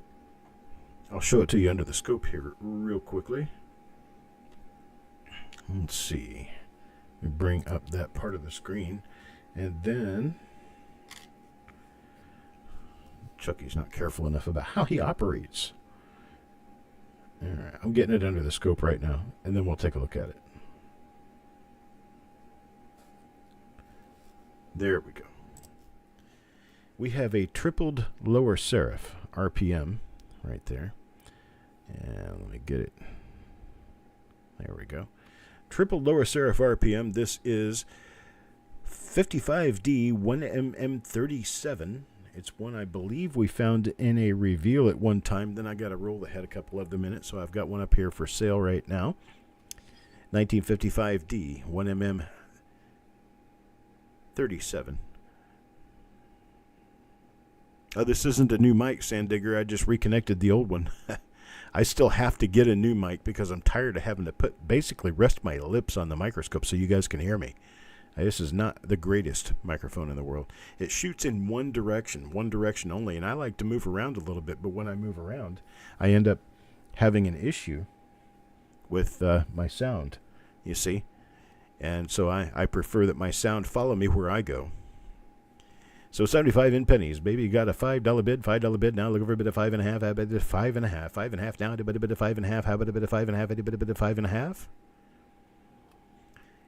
I'll show it to you under the scope here real quickly. Let's see. We bring up that part of the screen, and then Chucky's not careful enough about how he operates. All right, I'm getting it under the scope right now, and then we'll take a look at it. There we go. We have a tripled lower serif RPM right there. And let me get it. There we go. Tripled lower serif RPM. This is 55D 1mm37. It's one I believe we found in a reveal at one time. Then I got a roll that had a couple of them in it, so I've got one up here for sale right now. 1955D 1mm37. Oh, this isn't a new mic, Sandigger. I just reconnected the old one. I still have to get a new mic because I'm tired of having to basically rest my lips on the microscope so you guys can hear me. This is not the greatest microphone in the world. It shoots in one direction only, and I like to move around a little bit, but when I move around, I end up having an issue with my sound, you see. And so I prefer that my sound follow me where I go. So 75 in pennies, baby. You got a $5 bid, $5 bid now. Looking for a bit of 5.5. How about a bit of 5.5? 5.5 now. A bit of 5.5. How about a bit of 5.5? A bit of 5.5.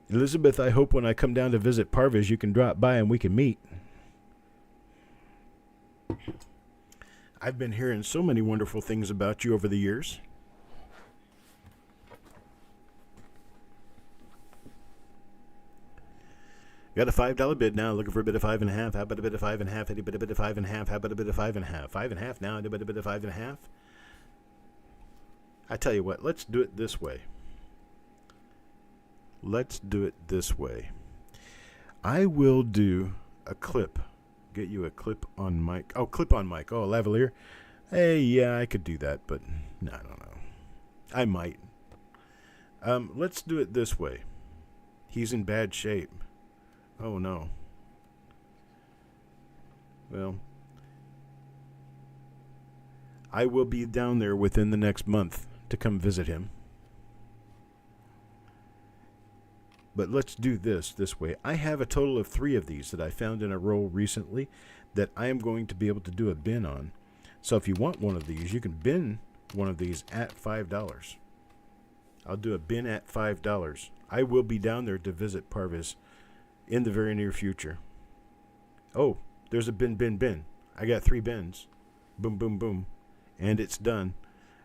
Elizabeth, I hope when I come down to visit Parvis, you can drop by and we can meet. I've been hearing so many wonderful things about you over the years. Got a $5 bid now. Looking for a bid of 5.5. How about a bid of 5.5? Any bit of 5.5? How about a bid of 5.5? 5.5 now. Any bit of 5.5? I tell you what. Let's do it this way. I will do a clip. Get you a clip on mic. Oh, clip on mic. Oh, lavalier. Hey, yeah, I could do that, but no, I don't know. I might. Let's do it this way. He's in bad shape. Oh, no. Well, I will be down there within the next month to come visit him. But let's do this way. I have a total of 3 of these that I found in a roll recently that I am going to be able to do a bin on. So if you want one of these, you can bin one of these at $5. I'll do a bin at $5. I will be down there to visit Parviz in the very near future. Oh, there's a bin. I got 3 bins. Boom, boom, boom. And it's done.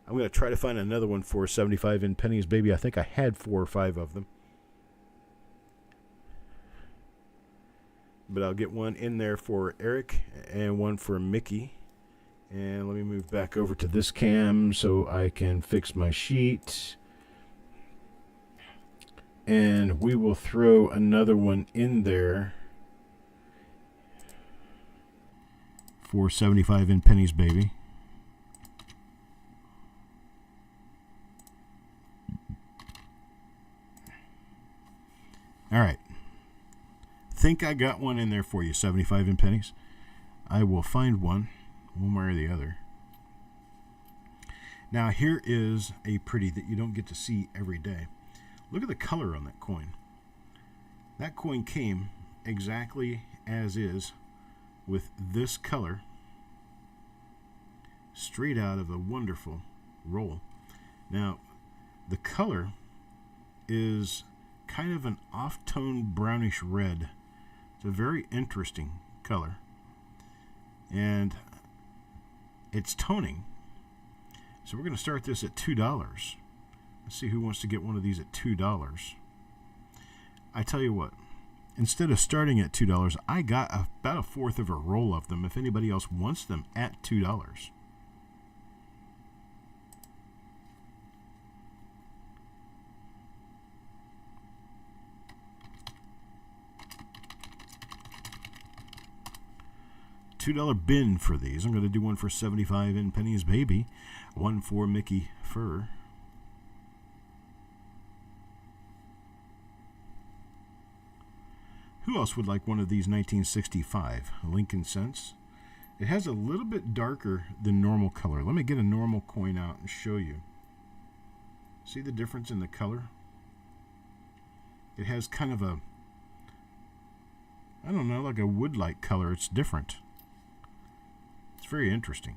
I'm going to try to find another one for 75 in pennies, baby. I think I had 4 or 5 of them. But I'll get one in there for Eric and one for Mickey. And let me move back over to this cam so I can fix my sheet. And we will throw another one in there for 75 in pennies, baby. All right. Think I got one in there for you, 75 in pennies. I will find one way or the other. Now, here is a pretty that you don't get to see every day. Look at the color on that coin. That coin came exactly as is with this color straight out of a wonderful roll. Now, the color is kind of an off-tone brownish red. It's a very interesting color. And it's toning. So we're going to start this at $2. Let's see who wants to get one of these at $2. I tell you what, instead of starting at $2, I got about a fourth of a roll of them if anybody else wants them at $2. $2 bin for these. I'm going to do one for 75 in pennies, baby. One for Mickey Fur. Who else would like one of these 1965 Lincoln cents? It has a little bit darker than normal color. Let me get a normal coin out and show you. See the difference in the color? It has kind of a, I don't know, like a wood-like color. It's different. It's very interesting.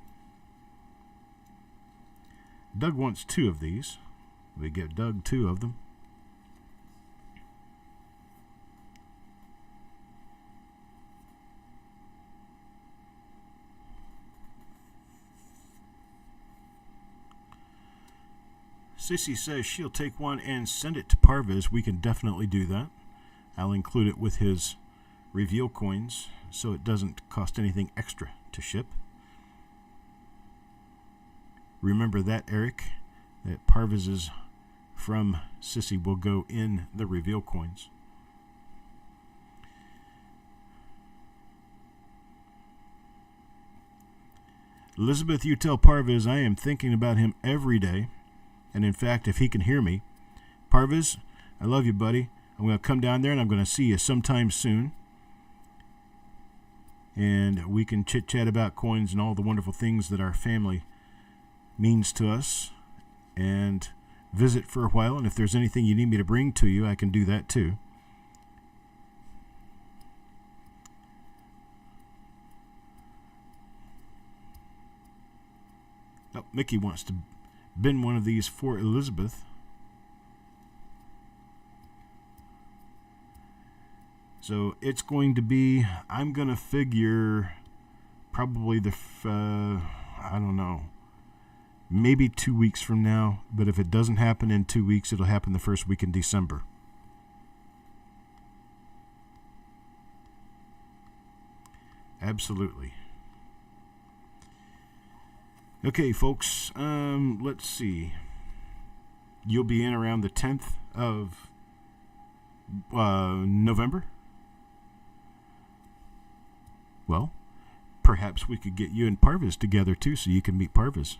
Doug wants 2 of these. We get Doug 2 of them. Sissy says she'll take one and send it to Parviz. We can definitely do that. I'll include it with his reveal coins so it doesn't cost anything extra to ship. Remember that, Eric, that Parviz's from Sissy will go in the reveal coins. Elizabeth, you tell Parviz I am thinking about him every day. And in fact, if he can hear me, Parviz, I love you, buddy. I'm going to come down there and I'm going to see you sometime soon. And we can chit-chat about coins and all the wonderful things that our family means to us. And visit for a while. And if there's anything you need me to bring to you, I can do that too. Oh, Mickey wants to bin one of these for Elizabeth. So it's going to be, I'm going to figure probably I don't know, maybe 2 weeks from now. But if it doesn't happen in 2 weeks, it'll happen the first week in December. Absolutely. Okay, folks, let's see. You'll be in around the 10th of November? Well, perhaps we could get you and Parvis together, too, so you can meet Parvis.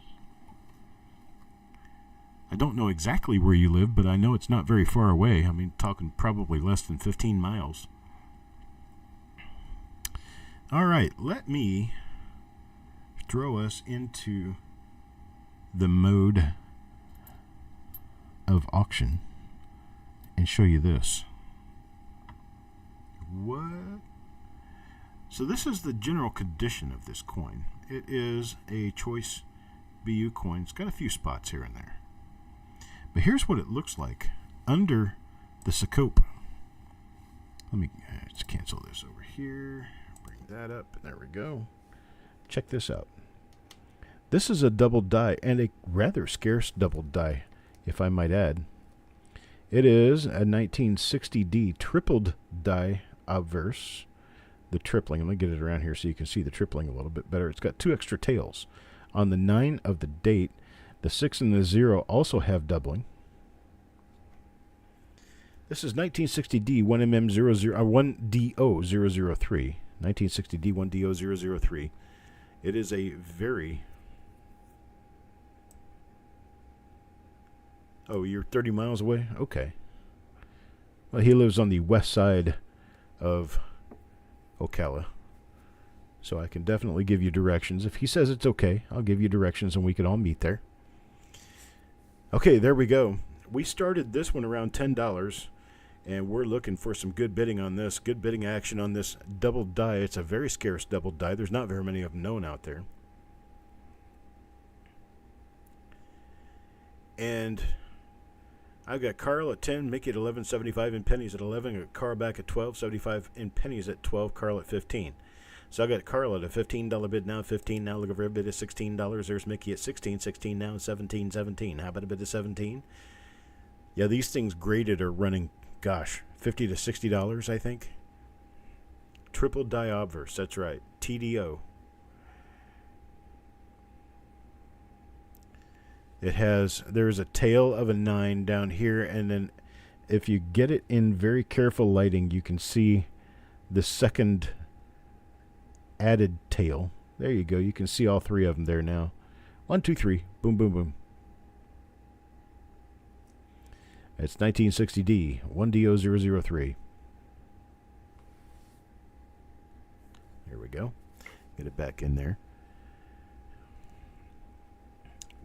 I don't know exactly where you live, but I know it's not very far away. I mean, talking probably less than 15 miles. All right, let me throw us into the mode of auction and show you this. What? So this is the general condition of this coin. It is a choice BU coin. It's got a few spots here and there. But here's what it looks like under the Socope. Let me just cancel this over here. Bring that up. And there we go. Check this out. This is a double die, and a rather scarce double die, if I might add. It is a 1960D tripled die obverse. The tripling. I'm going to get it around here so you can see the tripling a little bit better. It's got 2 extra tails. On the 9 of the date, the 6 and the 0 also have doubling. This is 1960D 1DO003. 1960D 1DO003. It is a very... Oh, you're 30 miles away? Okay. Well, he lives on the west side of Ocala. So I can definitely give you directions. If he says it's okay, I'll give you directions and we can all meet there. Okay, there we go. We started this one around $10, and we're looking for some good bidding on this, good bidding action on this double die. It's a very scarce double die. There's not very many of them known out there. And I've got Carl at 10, Mickey at 11.75 in pennies at 11. I got Carl back at 12.75 in pennies at 12. Carl at 15. So I got Carl at a $15 bid now, 15 now. Look over a bid at $16. There's Mickey at 16, 16 now, 17, 17. How about a bid of 17? Yeah, these things graded are running, gosh, $50 to $60, I think. Triple die obverse, that's right. TDO. There's a tail of a 9 down here, and then if you get it in very careful lighting, you can see the second added tail. There you go. You can see all 3 of them there now. 1, 2, 3. Boom, boom, boom. It's 1960D 1DO003. Here we go. Get it back in there.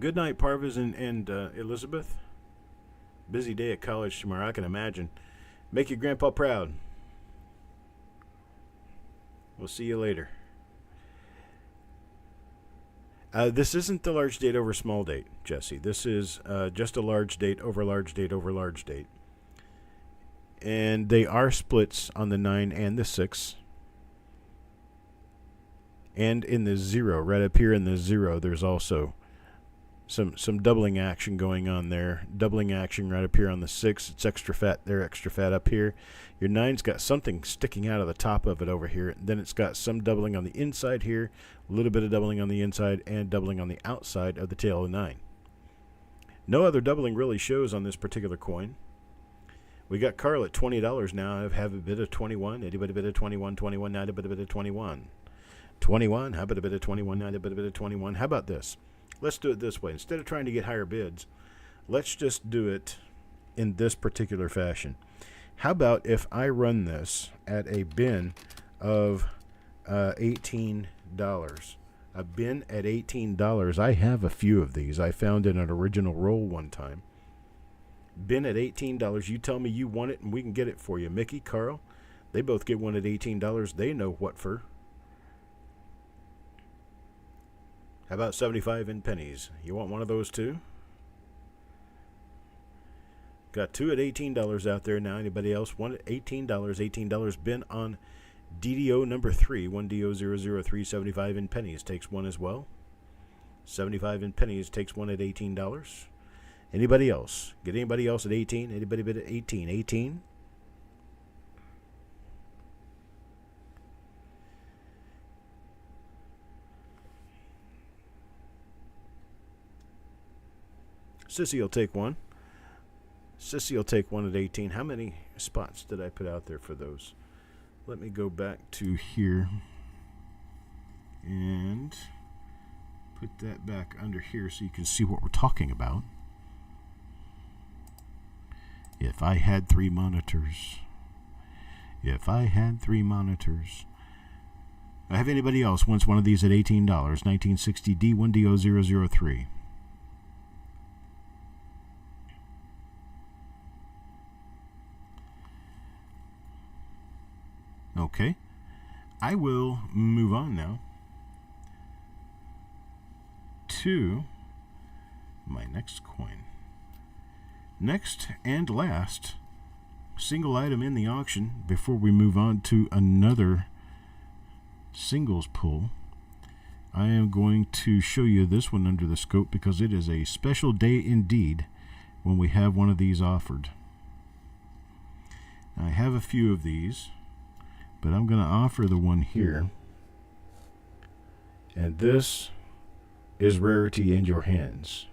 Good night, Parvis and Elizabeth. Busy day at college tomorrow, I can imagine. Make your grandpa proud. We'll see you later. This isn't the large date over small date, Jesse. This is just a large date over large date over large date. And they are splits on the 9 and the 6. And in the 0, right up here in the 0, there's also some doubling action going on there. Doubling action right up here on the 6. It's extra fat there, extra fat up here. Your 9's got something sticking out of the top of it over here. Then it's got some doubling on the inside here, a little bit of doubling on the inside, and doubling on the outside of the tail of the 9. No other doubling really shows on this particular coin. We got Carl at $20 now. I have a bid of 21. Anybody bid of 21? 21. Now a bid of 21. 21. How about a bid of 21? Now a bid of 21. How about this? Let's do it this way. Instead of trying to get higher bids, let's just do it in this particular fashion. How about if I run this at a bin of $18? A bin at $18. I have a few of these. I found in an original roll one time. Bin at $18. You tell me you want it, and we can get it for you. Mickey, Carl, they both get one at $18. They know what for. How about 75 in pennies? You want one of those too? Got 2 at $18 out there now. Anybody else? One at $18. $18 bin on DDO number 3. 1DO003. 75 in pennies takes one as well. 75 in pennies takes one at $18. Anybody else? Get anybody else at 18? Anybody bid at 18? 18? Sissy will take one. Sissy will take one at 18. How many spots did I put out there for those? Let me go back to here and put that back under here so you can see what we're talking about. If I had 3 monitors. If I had 3 monitors. I have anybody else wants one of these at $18. 1960 D1DO003. Okay. I will move on now to my next coin. Next and last single item in the auction before we move on to another singles pull. I am going to show you this one under the scope because it is a special day indeed when we have one of these offered. Now, I have a few of these, but I'm going to offer the one here. And this is rarity in your hands.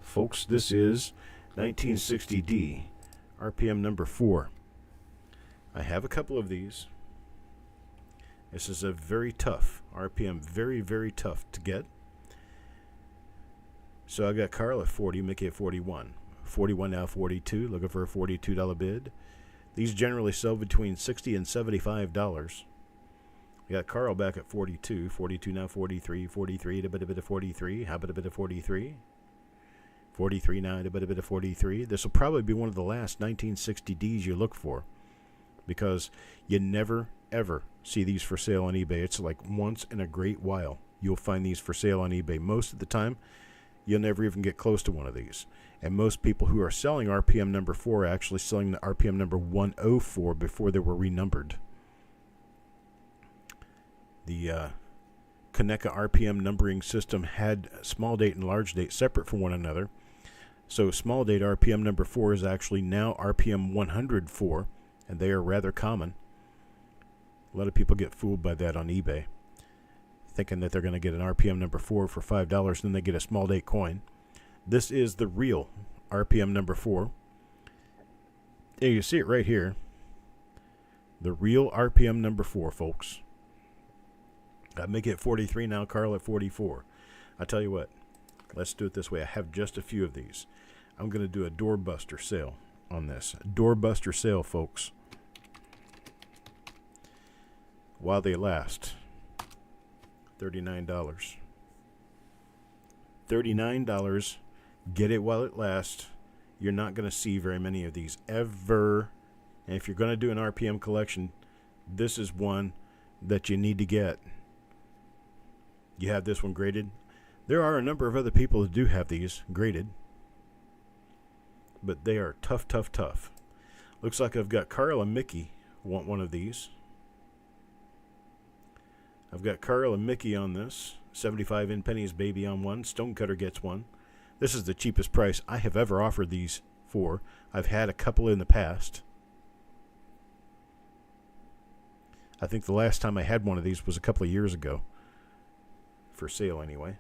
Folks, this is 1960D, RPM number 4. I have a couple of these. This is a very tough RPM, very, very tough to get. So I got Carl at 40, Mickey at 41. 41 now 42, looking for a $42 bid. These generally sell between $60 and $75. We got Carl back at 42, 42 now 43, 43 to a bit of 43. How about a bit of 43? 43 now to a bit of 43. This will probably be one of the last 1960Ds you look for because you never, ever see these for sale on eBay. It's like once in a great while you'll find these for sale on eBay. Most of the time, you'll never even get close to one of these. And most people who are selling RPM number 4 are actually selling the RPM number 104 before they were renumbered. The Konica RPM numbering system had small date and large date separate from one another. So small date RPM number 4 is actually now RPM 104, and they are rather common. A lot of people get fooled by that on eBay, thinking that they're going to get an RPM number 4 for $5, and then they get a small date coin. This is the real RPM number 4. Yeah, you see it right here. The real RPM number 4, folks. I make it 43 now, Carl at 44. I tell you what, let's do it this way. I have just a few of these. I'm going to do a doorbuster sale on this. Doorbuster sale, folks. While they last. $39. $39. Get it while it lasts. You're not going to see very many of these ever. And if you're going to do an RPM collection, this is one that you need to get. You have this one graded. There are a number of other people that do have these graded, but they are tough, tough, tough. Looks like I've got Carl and Mickey want one of these. I've got Carl and Mickey on this. 75 in pennies baby on one. Stonecutter gets one. This is the cheapest price I have ever offered these for. I've had a couple in the past. I think the last time I had one of these was a couple of years ago. For sale anyway.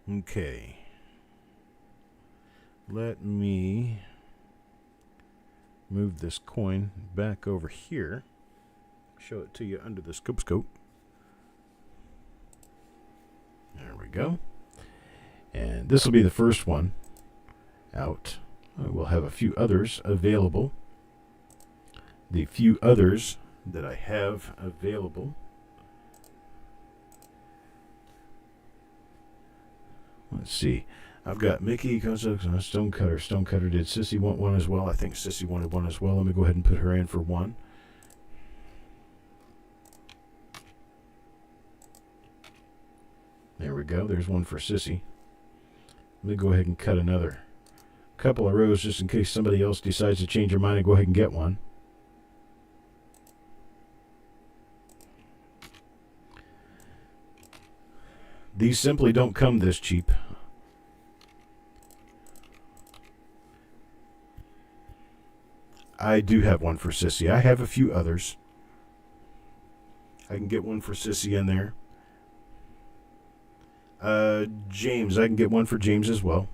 Okay. Let me move this coin back over here. Show it to you under the scope. There we go. And this will be the first one out. We'll have a few others available. The few others that I have available. Let's see. I've got Mickey, Stonecutter. Stonecutter did Sissy want one as well? I think Sissy wanted one as well. Let me go ahead and put her in for one. There we go. There's one for Sissy. Let me go ahead and cut another couple of rows just in case somebody else decides to change their mind and go ahead and get one. These simply don't come this cheap. I do have one for Sissy. I have a few others. I can get one for Sissy in there. James, I can get one for James as well.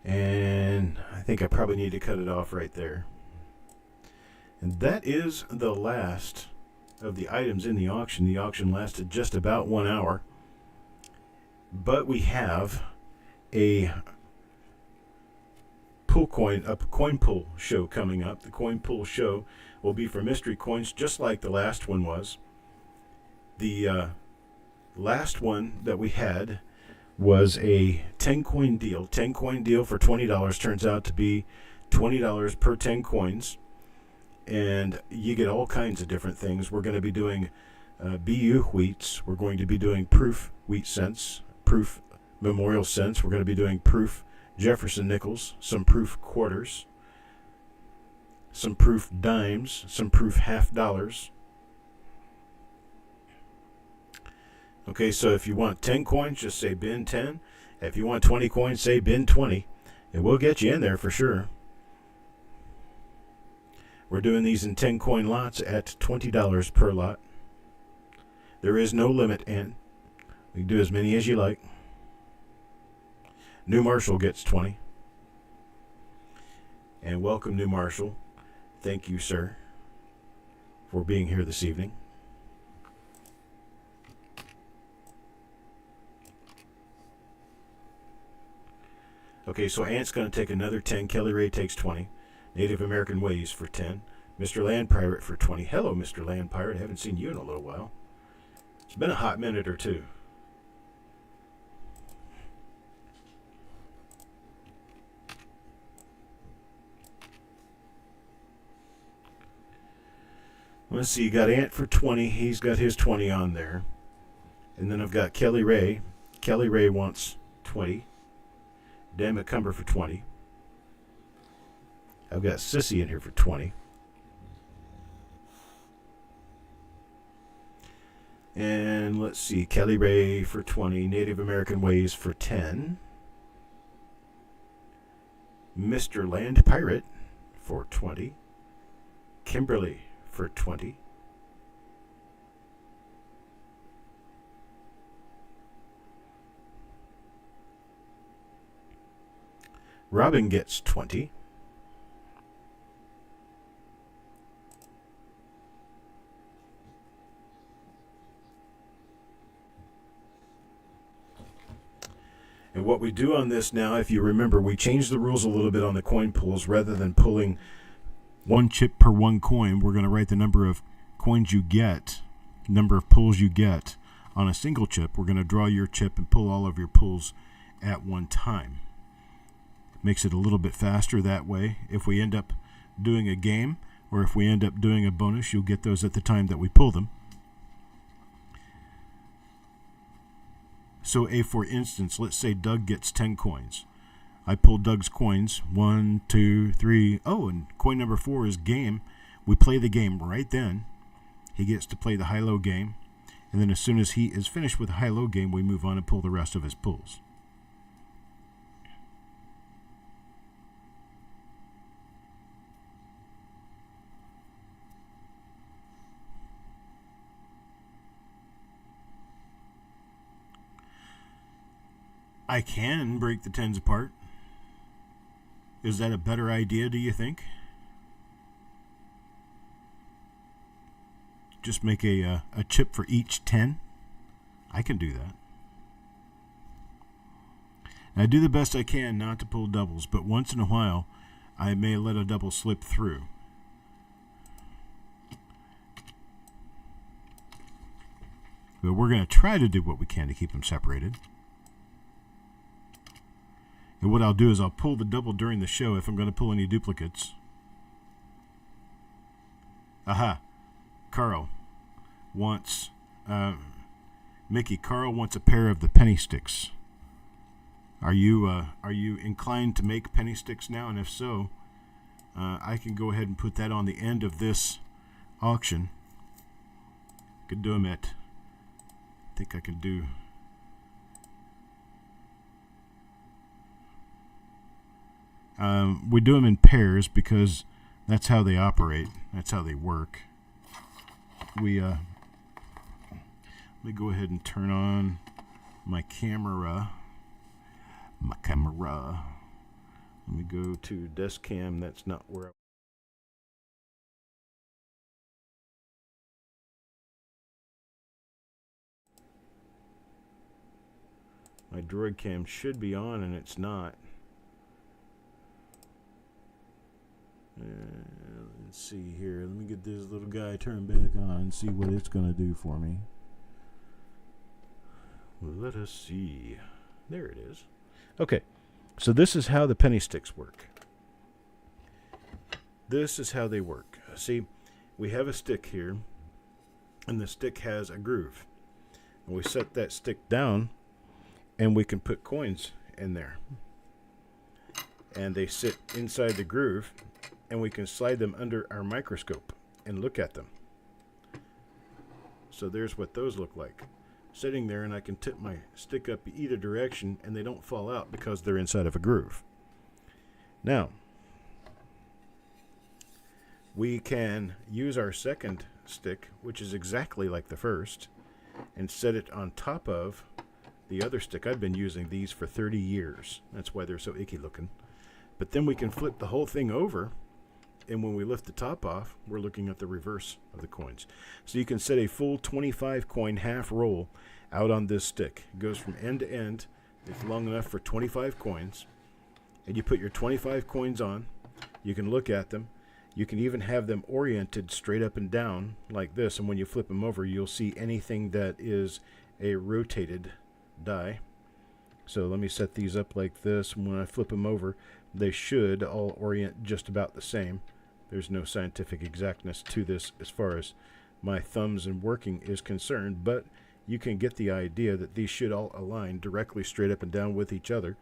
And I think I probably need to cut it off right there. And that is the last of the items in the auction. The auction lasted just about 1 hour. But we have a coin pull show coming up. The coin pull show will be for mystery coins, just like the last one was. The last one that we had was a 10 coin deal. 10 coin deal for $20 turns out to be $20 per 10 coins. And you get all kinds of different things. We're going to be doing BU wheats. We're going to be doing proof wheat cents, proof memorial cents. We're going to be doing proof Jefferson nickels, some proof quarters, some proof dimes, some proof half dollars. Okay, so if you want 10 coins, just say bin 10. If you want 20 coins, say bin 20. And we'll get you in there for sure. We're doing these in 10 coin lots at $20 per lot. There is no limit, and you can do as many as you like. New Marshall gets 20. And welcome, New Marshall. Thank you, sir, for being here this evening. Okay, so Ant's going to take another 10. Kelly Ray takes 20. Native American Ways for 10. Mr. Land Pirate for 20. Hello, Mr. Land Pirate. I haven't seen you in a little while. It's been a hot minute or two. Let's see, you got Ant for 20. He's got his 20 on there. And then I've got Kelly Ray. Kelly Ray wants 20. Dan McCumber for 20. I've got Sissy in here for 20. And let's see, Kelly Ray for 20. Native American Ways for 10. Mr. Land Pirate for 20. Kimberly for 20. Robin gets 20. And what we do on this now, if you remember, we changed the rules a little bit on the coin pools. Rather than pulling one chip per one coin, we're going to write the number of coins you get, number of pulls you get on a single chip. We're going to draw your chip and pull all of your pulls at one time. Makes it a little bit faster that way. If we end up doing a game, or if we end up doing a bonus, you'll get those at the time that we pull them. So, for instance, let's say Doug gets 10 coins. I pull Doug's coins. 1, 2, 3. Oh, and coin number 4 is game. We play the game right then. He gets to play the high-low game. And then as soon as he is finished with the high-low game, we move on and pull the rest of his pulls. I can break the 10s apart. Is that a better idea, do you think? Just make a chip for each 10? I can do that. And I do the best I can not to pull doubles, but once in a while, I may let a double slip through. But we're going to try to do what we can to keep them separated. And what I'll do is I'll pull the double during the show if I'm going to pull any duplicates. Aha. Carl wants, Mickey, Carl wants a pair of the penny sticks. Are you inclined to make penny sticks now? And if so, I can go ahead and put that on the end of this auction. Could do them at, I think I can do We do them in pairs because that's how they operate. That's how they work. Let me go ahead and turn on my camera. Let me go to desk cam. That's not where my droid cam should be on, and it's not. Let's see here. Let me get this little guy turned back on and see what it's going to do for me. Well, let us see. There it is. Okay, so this is how the penny sticks work. This is how they work. See, we have a stick here, and the stick has a groove. And we set that stick down, and we can put coins in there. And they sit inside the groove, and we can slide them under our microscope and look at them. So there's what those look like. Sitting there, and I can tip my stick up either direction, and they don't fall out because they're inside of a groove. Now, we can use our second stick, which is exactly like the first, and set it on top of the other stick. I've been using these for 30 years. That's why they're so icky looking. But then we can flip the whole thing over, and when we lift the top off, we're looking at the reverse of the coins. So you can set a full 25 coin half roll out on this stick. It goes from end to end. It's long enough for 25 coins. And you put your 25 coins on. You can look at them. You can even have them oriented straight up and down like this. And when you flip them over, you'll see anything that is a rotated die. So let me set these up like this. When I flip them over, they should all orient just about the same. There's no scientific exactness to this as far as my thumbs and working is concerned, but you can get the idea that these should all align directly straight up and down with each other.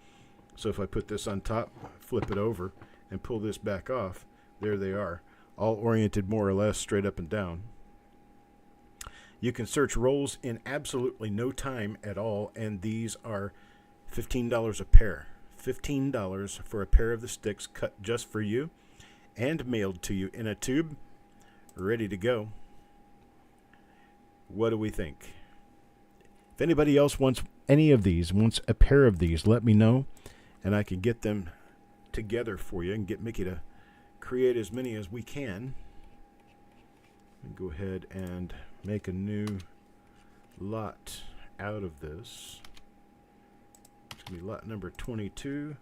So if I put this on top, flip it over, and pull this back off, there they are, all oriented more or less straight up and down. You can search rolls in absolutely no time at all, and these are $15 a pair. $15 for a pair of the sticks cut just for you and mailed to you in a tube, ready to go. What do we think? If anybody else wants any of these, wants a pair of these, let me know, and I can get them together for you and get Mickey to create as many as we can. Go ahead and make a new lot out of this. It's going to be lot number 22.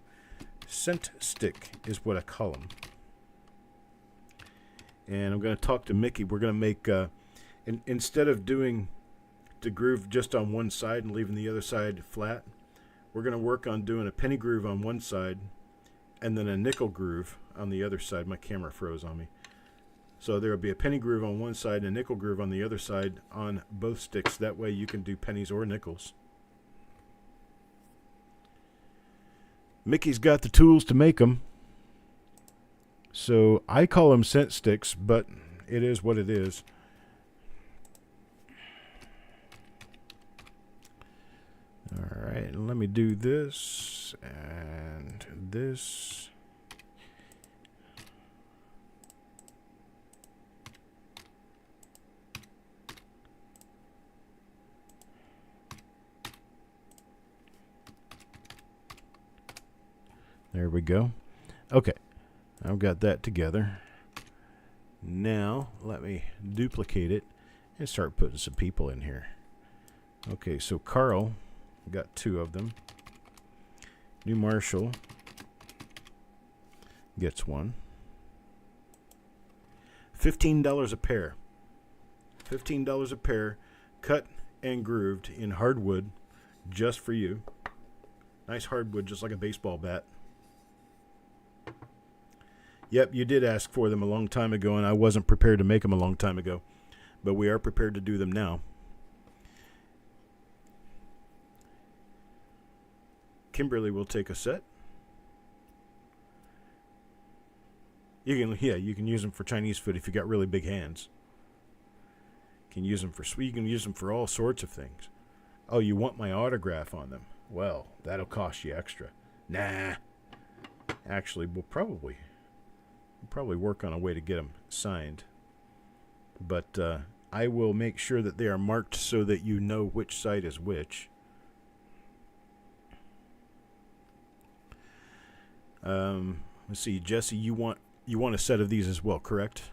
Scent stick is what I call them. And I'm going to talk to Mickey. We're going to make, instead of doing the groove just on one side and leaving the other side flat, we're going to work on doing a penny groove on one side and then a nickel groove on the other side. My camera froze on me. So there will be a penny groove on one side and a nickel groove on the other side on both sticks. That way you can do pennies or nickels. Mickey's got the tools to make them. So I call them scent sticks, but it is what it is. All right, let me do this and this. There we go. Okay, I've got that together. Now, let me duplicate it and start putting some people in here. Okay, so Carl, got 2 of them. New Marshall gets 1. $15 a pair. $15 a pair, cut and grooved in hardwood, just for you. Nice hardwood, just like a baseball bat. Yep, you did ask for them a long time ago, and I wasn't prepared to make them a long time ago. But we are prepared to do them now. Kimberly will take a set. You can use them for Chinese food if you got really big hands. You can use them for sweet. You can use them for all sorts of things. Oh, you want my autograph on them? Well, that'll cost you extra. Nah. Actually, we'll probably work on a way to get them signed. But I will make sure that they are marked so that you know which side is which. Let's see, Jesse, you want a set of these as well, correct?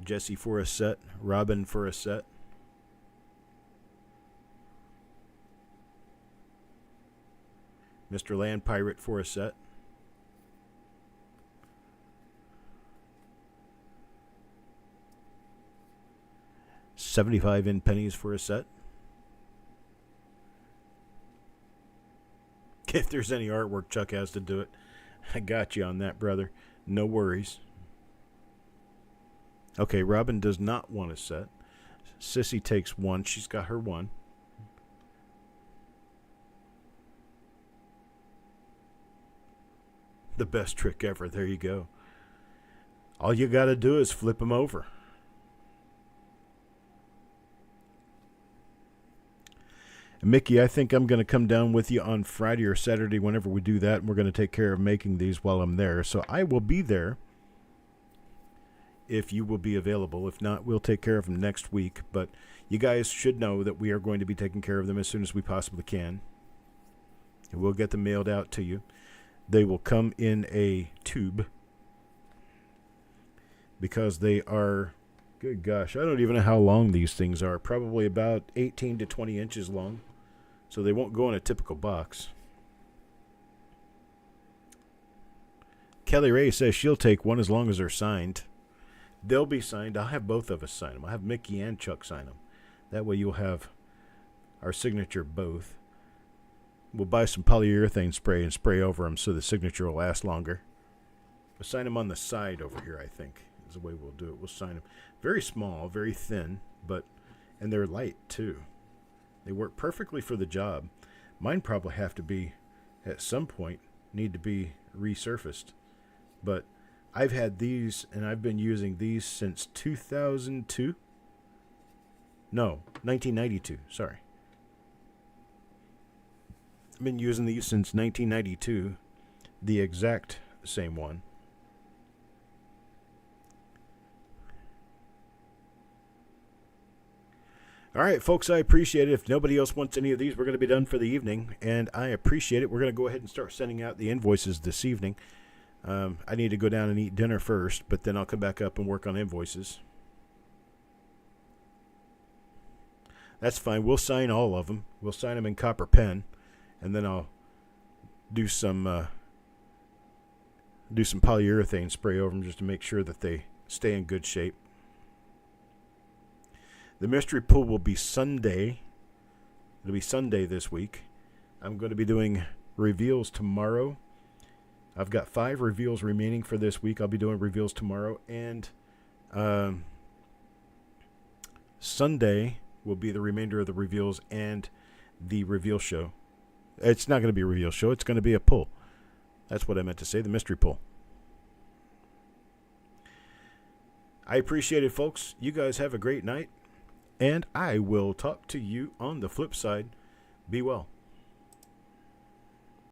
Jesse for a set, Robin for a set. Mr. Land Pirate for a set. $75 in pennies for a set. If there's any artwork, Chuck has to do it. I got you on that, brother. No worries. Okay, Robin does not want a set. Sissy takes one. She's got her one. The best trick ever. There you go. All you got to do is flip them over. And Mickey, I think I'm going to come down with you on Friday or Saturday whenever we do that, and we're going to take care of making these while I'm there. So I will be there if you will be available. If not, we'll take care of them next week. But you guys should know that we are going to be taking care of them as soon as we possibly can. And we'll get them mailed out to you. They will come in a tube because they are, good gosh, I don't even know how long these things are. Probably about 18 to 20 inches long. So they won't go in a typical box. Kelly Ray says she'll take one as long as they're signed. They'll be signed. I'll have both of us sign them. I'll have Mickey and Chuck sign them. That way you'll have our signature both. We'll buy some polyurethane spray and spray over them so the signature will last longer. We'll sign them on the side over here, I think, is the way we'll do it. We'll sign them. Very small, very thin, and they're light, too. They work perfectly for the job. Mine probably have to be, at some point, need to be resurfaced. But I've had these, and I've been using these since 2002. No, 1992, sorry. I've been using these since 1992, the exact same one. All right, folks, I appreciate it. If nobody else wants any of these, we're going to be done for the evening, and I appreciate it. We're going to go ahead and start sending out the invoices this evening. I need to go down and eat dinner first, but then I'll come back up and work on invoices. That's fine. We'll sign all of them. We'll sign them in copper pen, and then I'll do some polyurethane spray over them just to make sure that they stay in good shape. The mystery pool will be Sunday. It'll be Sunday this week. I'm going to be doing reveals tomorrow. I've got 5 reveals remaining for this week. I'll be doing reveals tomorrow. And Sunday will be the remainder of the reveals and the reveal show. It's not going to be a reveal show. It's going to be a pull. That's what I meant to say, the mystery pull. I appreciate it, folks. You guys have a great night. And I will talk to you on the flip side. Be well.